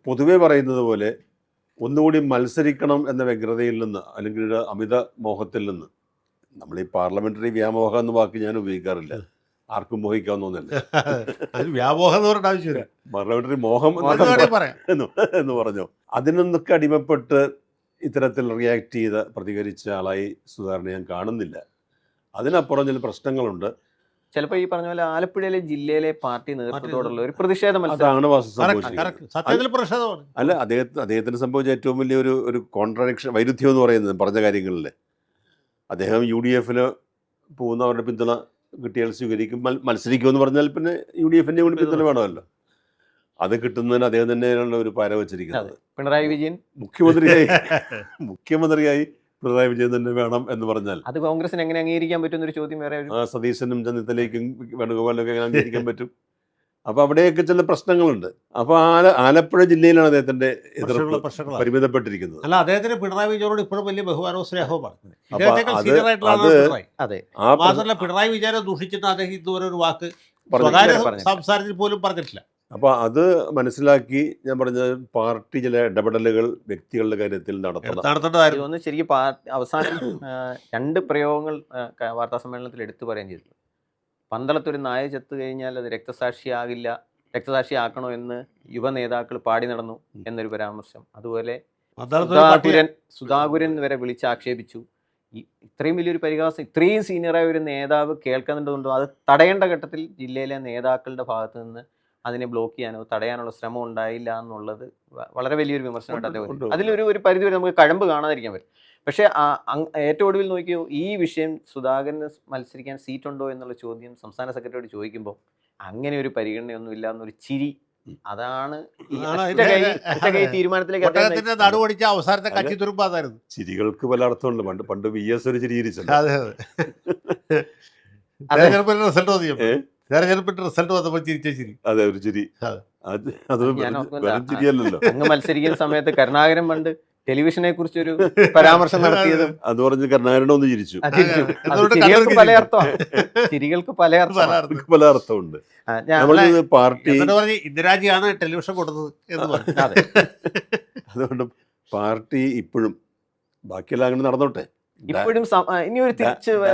പൊതുവെ പറയുന്നത് പോലെ ഒന്നുകൂടി മത്സരിക്കണം എന്ന വ്യഗ്രതയിൽ നിന്ന് അല്ലെങ്കിൽ ഒരു അമിത മോഹത്തിൽ നിന്ന്, നമ്മൾ ഈ പാർലമെന്ററി വ്യാമോഹം എന്ന വാക്ക് ഞാൻ ഉപയോഗിക്കാറില്ല, ആർക്കും മോഹിക്കാവുന്ന ഒന്നല്ല. വ്യാമോഹം എന്ന് പറഞ്ഞ ആവശ്യമില്ല, പാർലമെന്ററി മോഹം എന്ന് പറഞ്ഞോ. അതിനൊന്നൊക്കെ അടിമപ്പെട്ട് ഇത്തരത്തിൽ റിയാക്ട് ചെയ്ത് പ്രതികരിച്ച ആളായി സുധാകരനെ ഞാൻ കാണുന്നില്ല. അതിനപ്പുറം ചില പ്രശ്നങ്ങളുണ്ട്. ചിലപ്പോൾ ഈ പറഞ്ഞ പോലെ ആലപ്പുഴയിലെ ജില്ലയിലെ പാർട്ടി നേതൃത്വത്തോടുള്ള ഒരു പ്രതിഷേധം അതാണ് അല്ല അദ്ദേഹത്തിന് സംഭവിച്ച ഏറ്റവും വലിയ ഒരു കോൺട്രാഡിക്ഷൻ, വൈരുദ്ധ്യം എന്ന് പറയുന്നത് പറഞ്ഞ കാര്യങ്ങളിൽ അദ്ദേഹം UDF പോകുന്നവരുടെ പിന്തുണ കിട്ടിയാൽ സ്വീകരിക്കും, മത്സരിക്കുമെന്ന് പറഞ്ഞാൽ പിന്നെ UDFന്റെ കൂടി പിന്തുണ വേണമല്ലോ. അത് കിട്ടുന്നതിന് അദ്ദേഹം തന്നെയാണ് ഒരു പാര വെച്ചിരിക്കുന്നത്. പിണറായി വിജയൻ മുഖ്യമന്ത്രിയായി പിണറായി വിജയൻ തന്നെ വേണം എന്ന് പറഞ്ഞാൽ അത് കോൺഗ്രസിന് എങ്ങനെ അംഗീകരിക്കാൻ പറ്റും എന്നൊരു ചോദ്യം വേറെ. സതീശനും ചെന്നിത്തലയ്ക്കും വേണുഗോപാലിനൊക്കെ എങ്ങനെ അംഗീകരിക്കാൻ പറ്റും? അപ്പോൾ അവിടെയൊക്കെ ചില പ്രശ്നങ്ങളുണ്ട്. അപ്പോൾ ആലപ്പുഴ ജില്ലയിലാണ് അദ്ദേഹത്തിന്റെ എതിർപ്പ് പരിമിതപ്പെട്ടിരിക്കുന്നത്. അല്ല, അദ്ദേഹത്തിന് പിണറായി വിജയനോട് ഇപ്പോഴും വലിയ ബഹുമാനവും സ്നേഹവുമാണ്. മാത്രമല്ല, പിണറായി വിജയനെ ദൂഷിച്ചിട്ട് അദ്ദേഹം ഇതുവരെ ഒരു വാക്ക് സംസാരത്തിൽ പോലും പറഞ്ഞിട്ടില്ല. അപ്പോൾ അത് മനസ്സിലാക്കി ഞാൻ പറഞ്ഞ പാർട്ടി ചില ഇടപെടലുകൾ വ്യക്തികളുടെ കാര്യത്തിൽ നടത്തേണ്ടതായിരുന്നു. ശരിക്കും അവസാനം 2 പ്രയോഗങ്ങൾ വാർത്താ സമ്മേളനത്തിൽ എടുത്തു പറയുകയും ചെയ്തു. പന്തളത്തൊരു നായ ചത്തു കഴിഞ്ഞാൽ അത് രക്തസാക്ഷിയാക്കണോ എന്ന് യുവ നേതാക്കൾ പാടി നടന്നു എന്നൊരു പരാമർശം. അതുപോലെ സുധാകുരൻ വരെ വിളിച്ചാക്ഷേപിച്ചു. ഇത്രയും വലിയൊരു പരിഹാസം ഇത്രയും സീനിയറായ ഒരു നേതാവ് കേൾക്കുന്നുണ്ടോ അത് തടയേണ്ട ഘട്ടത്തിൽ ജില്ലയിലെ നേതാക്കളുടെ ഭാഗത്തു നിന്ന് അതിനെ ബ്ലോക്ക് ചെയ്യാനോ തടയാനുള്ള ശ്രമം ഉണ്ടായില്ല എന്നുള്ളത് വളരെ വലിയൊരു വിമർശനമായിട്ട് അദ്ദേഹം. അതിലൊരു പരിധി വരെ നമുക്ക് കഴമ്പ് കാണാതിരിക്കാൻ പറ്റും. പക്ഷേ ഏറ്റവും ഒടുവിൽ നോക്കിയോ ഈ വിഷയം സുധാകരന് മത്സരിക്കാൻ സീറ്റുണ്ടോ എന്നുള്ള ചോദ്യം സംസ്ഥാന സെക്രട്ടറിയോട് ചോദിക്കുമ്പോൾ അങ്ങനെ ഒരു പരിഗണനയൊന്നും ഇല്ല എന്നൊരു ചിരി, അതാണ് തീരുമാനത്തിലേക്ക് അവസാനത്തെ കച്ചി തുരുമ്പാതായിരുന്നു. ചിരികൾക്ക് പല അർത്ഥമുണ്ട്. പണ്ട് VS ഒരു ചിരി തെരഞ്ഞെടുപ്പിന്റെ റിസൾട്ട് വന്നപ്പോൾ ചിരിച്ച ചിരി. അതെ, ഒരു ചിരി. ചിരിയല്ലോ. അങ്ങ് മത്സരിക്കുന്ന സമയത്ത് കരുണാകരൻ പണ്ട് ടെലിവിഷനെ കുറിച്ചൊരു പരാമർശം നടത്തിയതും അത് പറഞ്ഞ് കരുണാകരനെ ഒന്ന് ചിരിച്ചു. ചിരികൾക്ക് പല അർത്ഥമുണ്ട്. പാർട്ടി ഇന്ദിരാജിയാണ് ടെലിവിഷൻ കൊടുത്തത് എന്ന് പറഞ്ഞു. അതുകൊണ്ട് പാർട്ടി ഇപ്പോഴും ബാക്കിയെല്ലാം അങ്ങനെ നടന്നോട്ടെ. ഇപ്പോഴും ഇനി ഒരു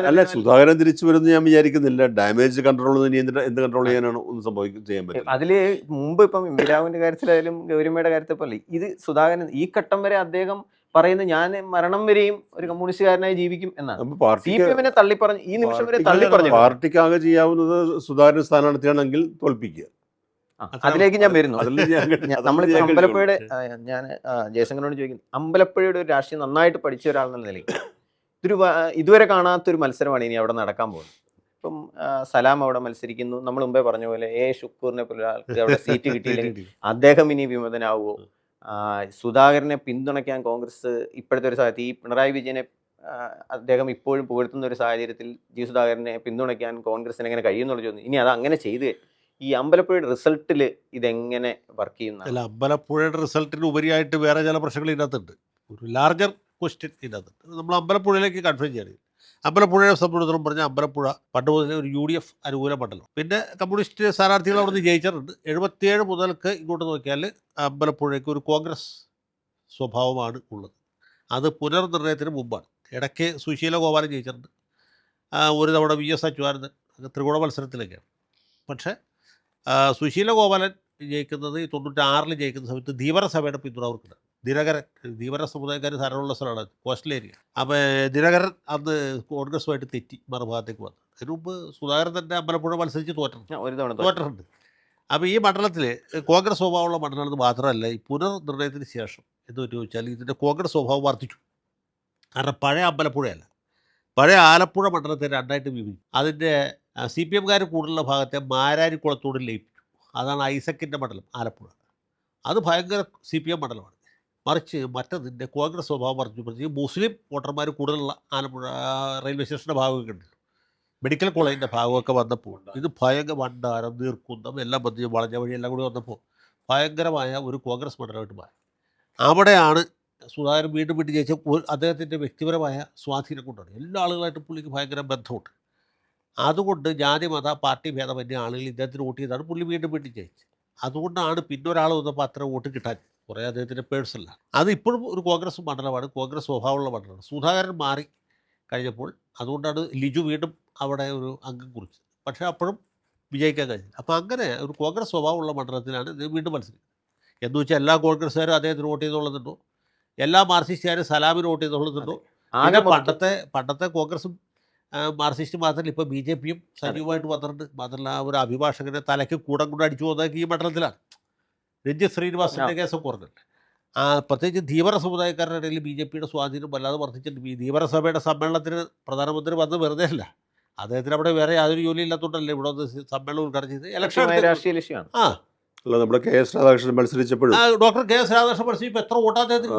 അല്ല, സുധാകരൻ തിരിച്ചു വരുമെന്ന് ഞാൻ വിചാരിക്കുന്നില്ല. ഡാമേജ് കൺട്രോൾ എന്ത് കൺട്രോൾ ചെയ്യാനാണ് ഒന്നും ചെയ്യാൻ പറ്റും. അതില് മുമ്പ് ഇപ്പം വിരാവിന്റെ കാര്യത്തിലായാലും ഗൗരിമയുടെ കാര്യത്തിൽ പോലെ ഇത് സുധാകരൻ ഈ ഘട്ടം വരെ അദ്ദേഹം പറയുന്നത് ഞാൻ മരണം വരെയും ഒരു കമ്മ്യൂണിസ്റ്റുകാരനായി ജീവിക്കും എന്നാണ്. CPM-നെ തള്ളിപ്പറഞ്ഞു, ഈ നിമിഷം വരെ തള്ളിപ്പറഞ്ഞു. പാർട്ടിക്ക് ആകെ ചെയ്യാവുന്നത് സുധാകരൻ സ്ഥാനാർത്ഥിയാണെങ്കിൽ തോൽപ്പിക്കുക. അതിലേക്ക് ഞാൻ വരുന്നു. നമ്മളിപ്പോൾ അമ്പലപ്പുഴയുടെ ഞാൻ ജയശങ്കറിനോട് ചോദിക്കുന്നു, അമ്പലപ്പുഴയുടെ ഒരു രാഷ്ട്രീയം നന്നായിട്ട് പഠിച്ച ഒരാളെന്ന നിലയ്ക്ക് ഇതുവരെ കാണാത്തൊരു മത്സരമാണ് ഇനി അവിടെ നടക്കാൻ പോകുന്നത്. ഇപ്പം സലാം അവിടെ മത്സരിക്കുന്നു. നമ്മൾ മുമ്പേ പറഞ്ഞ പോലെ ഷുക്കൂറിനെ പോലെ ഒരാൾക്ക് അവിടെ സീറ്റ് കിട്ടിയില്ലെങ്കിൽ അദ്ദേഹം ഇനി വിമതനാവുമോ? സുധാകരനെ പിന്തുണയ്ക്കാൻ കോൺഗ്രസ് ഇപ്പോഴത്തെ ഒരു സാഹചര്യത്തിൽ ഈ പിണറായി വിജയനെ അദ്ദേഹം ഇപ്പോഴും പുകഴ്ത്തുന്ന ഒരു സാഹചര്യത്തിൽ ജി സുധാകരനെ പിന്തുണയ്ക്കാൻ കോൺഗ്രസിന് എങ്ങനെ കഴിയുമെന്നുള്ള ചോദ്യം. ഇനി അത് അങ്ങനെ ചെയ്ത് ഈ അമ്പലപ്പുഴയുടെ റിസൾട്ടിൽ ഇതെങ്ങനെ വർക്ക് ചെയ്യുന്ന? അല്ല, അമ്പലപ്പുഴയുടെ റിസൾട്ടിന് ഉപരിയായിട്ട് വേറെ ചില പ്രശ്നങ്ങൾ ഇതിനകത്തുണ്ട്. ഒരു ലാർജർ ക്വസ്റ്റ്യൻ ഇതിനകത്തുണ്ട്. നമ്മൾ അമ്പലപ്പുഴയിലേക്ക് കൺഫേം ചെയ്യണം. അമ്പലപ്പുഴയെ സംബന്ധിച്ചിടത്തോളം പറഞ്ഞാൽ അമ്പലപ്പുഴ പണ്ട് മുതലേ ഒരു UDF അനുകൂല മണ്ഡലം. പിന്നെ കമ്മ്യൂണിസ്റ്റ് സ്ഥാനാർത്ഥികൾ അവിടെ നിന്ന് ജയിച്ചിട്ടുണ്ട്. 77 മുതൽക്ക് ഇങ്ങോട്ട് നോക്കിയാൽ അമ്പലപ്പുഴയ്ക്ക് ഒരു കോൺഗ്രസ് സ്വഭാവമാണ് ഉള്ളത്. അത് പുനർനിർണയത്തിന് മുമ്പാണ്. ഇടയ്ക്ക് സുശീല ഗോപാലൻ ജയിച്ചിട്ടുണ്ട്. ഒരു തവണ VS അച്യുതാനന്ദൻ ത്രികോണ മത്സരത്തിലേക്കാണ്. പക്ഷേ സുശീല ഗോപാലൻ ജയിക്കുന്നത് 96 ജയിക്കുന്ന സമയത്ത് ധീവരസഭയുടെ പിന്തുണ അവർക്കുണ്ട്. ധീവര സമുദായക്കാർ ധാരാളമുള്ള സ്ഥലമാണ്, കോസ്റ്റൽ ഏരിയ. അപ്പോൾ ദിനകരൻ അന്ന് കോൺഗ്രസുമായിട്ട് തെറ്റി മറുഭാഗത്തേക്ക് വന്നു. അതിന് മുമ്പ് സുധാകരൻ തന്നെ അമ്പലപ്പുഴ മത്സരിച്ച് തോറ്റിട്ടുണ്ട്. അപ്പോൾ ഈ മണ്ഡലത്തിൽ കോൺഗ്രസ് സ്വഭാവമുള്ള മണ്ഡലം മാത്രമല്ല, ഈ പുനർനിർണയത്തിന് ശേഷം എന്ന് ചോദിച്ചാൽ ഇതിൻ്റെ കോൺഗ്രസ് സ്വഭാവം വർദ്ധിച്ചു. കാരണം പഴയ അമ്പലപ്പുഴയല്ല, പഴയ ആലപ്പുഴ മണ്ഡലത്തെ രണ്ടായിട്ട് വിഭജിച്ചു. അതിൻ്റെ CPM-കാർ കൂടുതലുള്ള ഭാഗത്തെ മാരാരിക്കുളത്തോട് ലയിപ്പിച്ചു. അതാണ് ഐസക്കിൻ്റെ മണ്ഡലം ആലപ്പുഴ. അത് ഭയങ്കര CPM മണ്ഡലമാണ്. മറിച്ച് മറ്റതിൻ്റെ കോൺഗ്രസ് സ്വഭാവം പറഞ്ഞപ്പോഴത്തേക്ക് മുസ്ലിം വോട്ടർമാർ കൂടുതലുള്ള ആലപ്പുഴ റെയിൽവേ സ്റ്റേഷൻ്റെ ഭാഗമൊക്കെ ഉണ്ട്, മെഡിക്കൽ കോളേജിൻ്റെ ഭാഗമൊക്കെ വന്നപ്പോൾ ഇത് ഭയങ്കര വണ്ടാരം, നീർക്കുന്നം എല്ലാം ബന്ധിച്ച് വളഞ്ഞ വഴി എല്ലാം കൂടി വന്നപ്പോൾ ഭയങ്കരമായ ഒരു കോൺഗ്രസ് മണ്ഡലമായിട്ട് മാറി. അവിടെയാണ് സുധാകരൻ വീണ്ടും വീണ്ടും ജയിച്ച അദ്ദേഹത്തിൻ്റെ വ്യക്തിപരമായ സ്വാധീനം കൊണ്ടാണ് എല്ലാ ആളുകളായിട്ടും പുള്ളിക്ക് ഭയങ്കര ബന്ധമുണ്ട്. അതുകൊണ്ട് ജാതി മത പാർട്ടി ഭേദമന്യ ആളുകൾ ഇദ്ദേഹത്തിന് വോട്ട് ചെയ്താണ് പുള്ളി വീണ്ടും വീണ്ടും ജയിച്ചത്. അതുകൊണ്ടാണ് പിന്നെ ഒരാൾ വന്നപ്പോൾ അത്ര വോട്ട് കിട്ടാൻ കുറേ അദ്ദേഹത്തിൻ്റെ പേഴ്സണലാണ്. അത് ഇപ്പോഴും ഒരു കോൺഗ്രസ് മണ്ഡലമാണ്, കോൺഗ്രസ് സ്വഭാവമുള്ള മണ്ഡലമാണ്. സുധാകരൻ മാറി കഴിഞ്ഞപ്പോൾ അതുകൊണ്ടാണ് ലിജു വീണ്ടും അവിടെ ഒരു അംഗം കുറിച്ചത്. പക്ഷേ അപ്പോഴും വിജയിക്കാൻ കഴിഞ്ഞു. അപ്പോൾ അങ്ങനെ ഒരു കോൺഗ്രസ് സ്വഭാവമുള്ള മണ്ഡലത്തിലാണ് ഇത് വീണ്ടും മത്സരിക്കുന്നത്. എന്ന് വെച്ചാൽ എല്ലാ കോൺഗ്രസ്സുകാരും അദ്ദേഹത്തിന് വോട്ട് ചെയ്തുകൊള്ളുന്നുണ്ടോ, എല്ലാ മാർക്സിസ്റ്റുകാരും സലാമിന് വോട്ട് ചെയ്തുകൊള്ളുന്നുണ്ടോ? അങ്ങനെ പണ്ടത്തെ കോൺഗ്രസും മാർക്സിസ്റ്റ് മാത്രമല്ല, ഇപ്പോൾ BJP-യും സജീവമായിട്ട് വന്നിട്ടുണ്ട്. മാത്രമല്ല ഒരു അഭിഭാഷകനെ തലയ്ക്ക് കൂടം കൊണ്ട് അടിച്ചു പോകുന്നതൊക്കെ ഈ മണ്ഡലത്തിലാണ്. രഞ്ജിത്ത് ശ്രീനിവാസൻ്റെ കേസൊക്കെ പറഞ്ഞിട്ടുണ്ട്. പ്രത്യേകിച്ച് ധീവര സമുദായക്കാരുടെ ഇടയിൽ BJP-യുടെ സ്വാധീനം വല്ലാതെ വർദ്ധിച്ചിട്ടുണ്ട്. ഈ ധീവര സഭയുടെ സമ്മേളനത്തിന് പ്രധാനമന്ത്രി വന്ന് വെറുതെ അല്ല, അദ്ദേഹത്തിന് അവിടെ വേറെ യാതൊരു ജോലി ഇല്ലാത്തതുകൊണ്ടല്ലേ ഇവിടെ വന്ന് സമ്മേളനം ഉദ്ഘാടനം ചെയ്ത് ഇലക്ഷൻ രാഷ്ട്രീയ ലക്ഷ്യമാണ്. അല്ല, നമ്മുടെ KS രാധാകൃഷ്ണൻ മത്സരിച്ചപ്പോഴും ഡോക്ടർ KS രാധാകൃഷ്ണൻ മത്സരിച്ചപ്പോൾ എത്ര വോട്ട് അദ്ദേഹത്തിന്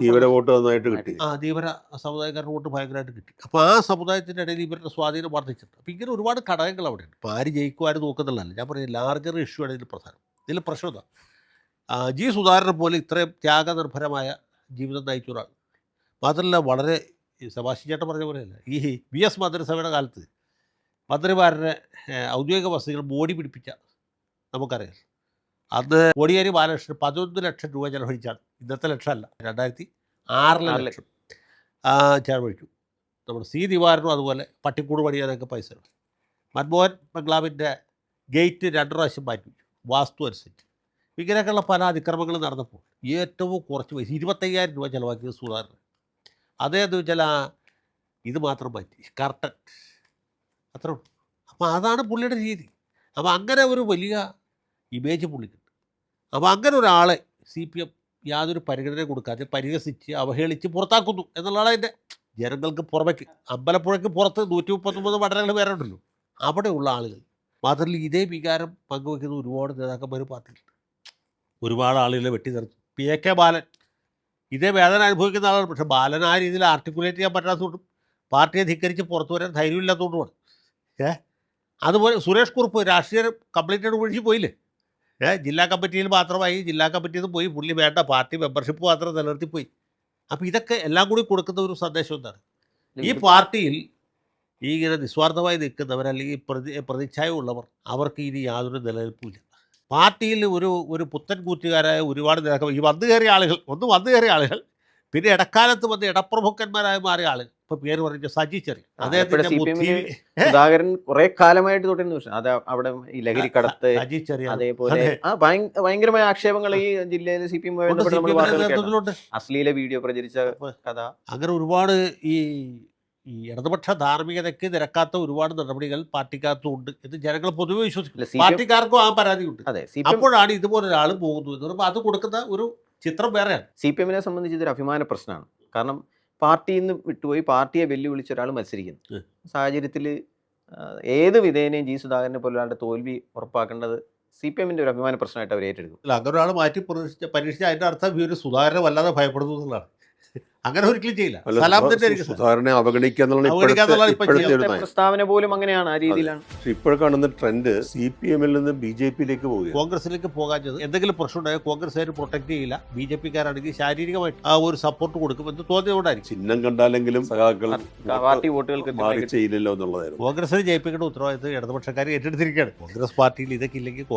തീവ്ര വോട്ട് നന്നായിട്ട് കിട്ടി. ധീവര സമുദായക്കാരുടെ വോട്ട് ഭയങ്കരമായിട്ട് കിട്ടി. അപ്പോൾ ആ സമുദായത്തിൻ്റെ ഇടയിൽ ഇവരുടെ സ്വാധീനം വർദ്ധിച്ചിട്ടുണ്ട്. അപ്പോൾ ഇങ്ങനെ ഒരുപാട് ഘടകങ്ങൾ അവിടെയുണ്ട്. ഇപ്പോൾ ആര് ജയിക്കും ആര് നോക്കുന്നുള്ളതല്ല, ഞാൻ പറയുന്നത് ലാർജർ ഇഷ്യൂ ആണ് ഇതിൽ പ്രധാനം. ഇതിൽ പ്രശ്നം എന്താ, G. സുധാകരനെ പോലെ ഇത്രയും ത്യാഗനിർഭരമായ ജീവിതം നയിച്ച ഒരാൾ, മാത്രമല്ല വളരെ സെബാസ്റ്റ്യൻ ചേട്ടൻ പറഞ്ഞ പോലെയല്ല, ഈ VS മന്ത്രിസഭയുടെ കാലത്ത് മന്ത്രിമാരുടെ ഔദ്യോഗിക വസതികൾ ബോഡി പിടിപ്പിച്ച നമുക്കറിയാം. അന്ന് കോടിയേരി ബാലകൃഷ്ണൻ 11 ലക്ഷം രൂപ ചെലവഴിച്ചാണ്, ഇന്നത്തെ ലക്ഷമല്ല, 2006 ലക്ഷം ചെലവഴിച്ചു. നമ്മുടെ C. ദിവാരനും അതുപോലെ പട്ടിക്കൂട് പണിയാനൊക്കെ പൈസ. മൻമോഹൻ ബംഗ്ലാവിൻ്റെ ഗേറ്റ് 2 പ്രാവശ്യം മാറ്റി വെച്ചു വാസ്തു അനുസരിച്ച്. ഇങ്ങനെയൊക്കെയുള്ള പല അതിക്രമങ്ങളും നടന്നപ്പോൾ ഏറ്റവും കുറച്ച് പൈസ 25,000 രൂപ ചിലവാക്കിയത് സുധാകരൻ. അതേന്ന് വെച്ചാൽ ഇത് മാത്രം മാറ്റി, കർട്ടൻ, അത്ര. അപ്പോൾ അതാണ് പുള്ളിയുടെ രീതി. അപ്പോൾ അങ്ങനെ ഒരു വലിയ ഇമേജ് പുള്ളിക്കുണ്ട്. അപ്പോൾ അങ്ങനെ ഒരാളെ CPM യാതൊരു പരിഗണന കൊടുക്കാതെ പരിഹസിച്ച് അവഹേളിച്ച് പുറത്താക്കുന്നു എന്നുള്ളതാണ് അതിൻ്റെ. ജനങ്ങൾക്ക് പുറമേക്ക് അമ്പലപ്പുഴയ്ക്ക് പുറത്ത് 139 മണ്ഡലങ്ങൾ വേറെ ഉണ്ടല്ലോ, അവിടെയുള്ള ആളുകൾ മാത്രമല്ല ഇതേ വികാരം പങ്കുവയ്ക്കുന്ന ഒരുപാട് നേതാക്കന്മാർ പാർട്ടിയിലുണ്ട്. ഒരുപാട് ആളുകളെ വെട്ടിനിർത്തും. PK ബാലൻ ഇതേ വേദന അനുഭവിക്കുന്ന ആളാണ്. പക്ഷേ ബാലൻ ആ രീതിയിൽ ആർട്ടിക്കുലേറ്റ് ചെയ്യാൻ പറ്റാത്തതുകൊണ്ടും പാർട്ടിയെ ധിക്കരിച്ച് പുറത്തു വരാൻ ധൈര്യമില്ലാത്തതുകൊണ്ടുമാണ്. അതുപോലെ സുരേഷ് കുറുപ്പ് രാഷ്ട്രീയം കംപ്ലീറ്റായിട്ട് ഒഴിച്ച് പോയില്ലേ. ജില്ലാ കമ്മിറ്റിയിൽ മാത്രമായി, ജില്ലാ കമ്മിറ്റിയിൽ നിന്ന് പോയി, പുള്ളി വേണ്ട പാർട്ടി മെമ്പർഷിപ്പ് മാത്രം നിലനിർത്തിപ്പോയി. അപ്പോൾ ഇതൊക്കെ എല്ലാം കൂടി കൊടുക്കുന്ന ഒരു സന്ദേശം എന്താണ്, ഈ പാർട്ടിയിൽ ഈ ഇങ്ങനെ നിസ്വാർത്ഥമായി നിൽക്കുന്നവർ അല്ലെങ്കിൽ പ്രതിച്ഛായ ഉള്ളവർ അവർക്ക് ഇനി യാതൊരു നിലനിൽപ്പില്ല. പാർട്ടിയിൽ ഒരു പുത്തൻ കൂറ്റുകാരായ ഒരുപാട് നേതാക്കൾ, ഈ വന്നു കയറിയ ആളുകൾ, പിന്നെ ഇടക്കാലത്ത് വന്ന് ഇടപ്രമുഖന്മാരായി മാറിയ ആളുകൾ. ഇപ്പോൾ പേര് പറഞ്ഞ സജി ചെറിയ, അദ്ദേഹത്തിന്റെ സുധാകരൻ കുറെ കാലമായിട്ട് തൊട്ടിരുന്നു. അത് അവിടെ ഈ ലഹരി കടത്ത്, അതേപോലെ ഭയങ്കരമായ ആക്ഷേപങ്ങൾ ഈ ജില്ലയിൽ CPM അശ്ലീല വീഡിയോ പ്രചരിച്ച കഥ, അങ്ങനെ ഒരുപാട് ഈ ഇടതുപക്ഷ ധാർമ്മികതയ്ക്ക് നിരക്കാത്ത ഒരുപാട് നടപടികൾ പാർട്ടിക്കകത്തുണ്ട് എന്ന് ജനങ്ങൾ പൊതുവെ വിശ്വസിക്കില്ല. പാർട്ടിക്കാർക്കും ആ പരാതിയുണ്ട്. അപ്പോഴാണ് ഇതുപോലൊരാൾ പോകുന്നു എന്ന് പറയുമ്പോൾ അത് കൊടുക്കുന്ന ഒരു ചിത്രം വേറെയാണ്. CPM-നെ സംബന്ധിച്ച് ഇതൊരു അഭിമാന പ്രശ്നമാണ്. കാരണം പാർട്ടിയിൽ നിന്ന് വിട്ടുപോയി പാർട്ടിയെ വെല്ലുവിളിച്ച ഒരാൾ മത്സരിക്കുന്നു സാഹചര്യത്തിൽ ഏത് വിധേനയും G. സുധാകരനെ പോലെ ഒരാളുടെ തോൽവി ഉറപ്പാക്കേണ്ടത് CPM-ന്റെ ഒരു അഭിമാന പ്രശ്നമായിട്ട് അവർ ഏറ്റെടുക്കും. അല്ല, അങ്ങനെ ഒരാൾ മാറ്റി പരീക്ഷിച്ച അതിൻ്റെ അർത്ഥം ഒരു സുധാകരനെ വല്ലാതെ ഭയപ്പെടുന്നു എന്നുള്ളതാണ്. അങ്ങനെ ഒരിക്കലും ചെയ്യില്ല. സുധാകരനെ പ്രസ്താവന പോലും അങ്ങനെയാണ്, ആ രീതിയിലാണ്. ഇപ്പോൾ കാണുന്ന ട്രെൻഡ് CPM-ൽ നിന്ന് BJP-യിലേക്ക് പോകുക, കോൺഗ്രസിലേക്ക് പോകാഞ്ഞത്. എന്തെങ്കിലും പ്രശ്നം ഉണ്ടായാൽ കോൺഗ്രസ്സുകാർ പ്രൊട്ടക്ട് ചെയ്യില്ല, BJP-ക്കാരാണെങ്കിൽ ശാരീരികമായിട്ട് ആ ഒരു സപ്പോർട്ട് കൊടുക്കുമെന്ന് തോന്നിയതുകൊണ്ടായിരിക്കും. ചിഹ്നം കണ്ടാലെങ്കിലും സഖാക്കൾ പാർട്ടി വോട്ടുകൾക്ക് ചെയ്യില്ലല്ലോ എന്നുള്ളതായിരുന്നു. കോൺഗ്രസിന് ജയിപ്പിക്കേണ്ട ഉത്തരവാദിത്തം ഇടതുപക്ഷക്കാർ ഏറ്റെടുത്തിരിക്കുകയാണ്. കോൺഗ്രസ് പാർട്ടിയിൽ ഇതൊക്കെ ഇല്ലെങ്കിൽ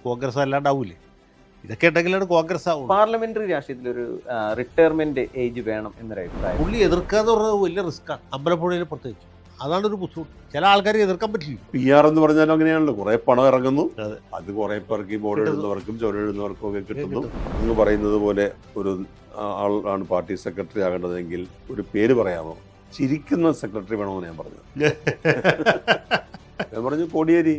കോൺഗ്രസ് അല്ലാണ്ടാവൂലേ. ഇതൊക്കെ ഉണ്ടെങ്കിലാണ് കോൺഗ്രസ് ആവും. പാർലമെന്ററി രാഷ്ട്രീയത്തിലൊരു റിട്ടയർമെന്റ് ഏജ് വേണം എന്നൊരു അഭിപ്രായം. പുള്ളി എതിർക്കുക എന്ന് പറയുന്നത് വലിയ റിസ്ക്കാണ്, അമ്പലപ്പുഴയിൽ പ്രത്യേകിച്ച്. അതാണ് ഒരു ബുദ്ധിമുട്ട്. ചില ആൾക്കാരെ എതിർക്കാൻ പറ്റില്ല. PR എന്ന് പറഞ്ഞാൽ അങ്ങനെയാണല്ലോ, കുറെ പണം ഇറങ്ങുന്നു, അത് കുറെ പേർക്ക് ബോർഡ് എഴുതുന്നവർക്കും ചുവടെഴുതുന്നവർക്കും ഒക്കെ കിട്ടുന്നു. എന്ന് പറയുന്നത് പോലെ ഒരു ആളാണ് പാർട്ടി സെക്രട്ടറി ആകേണ്ടതെങ്കിൽ ഒരു പേര് പറയാമോ? ചിരിക്കുന്ന സെക്രട്ടറി വേണമെന്ന് ഞാൻ പറഞ്ഞു. കോടിയേരി.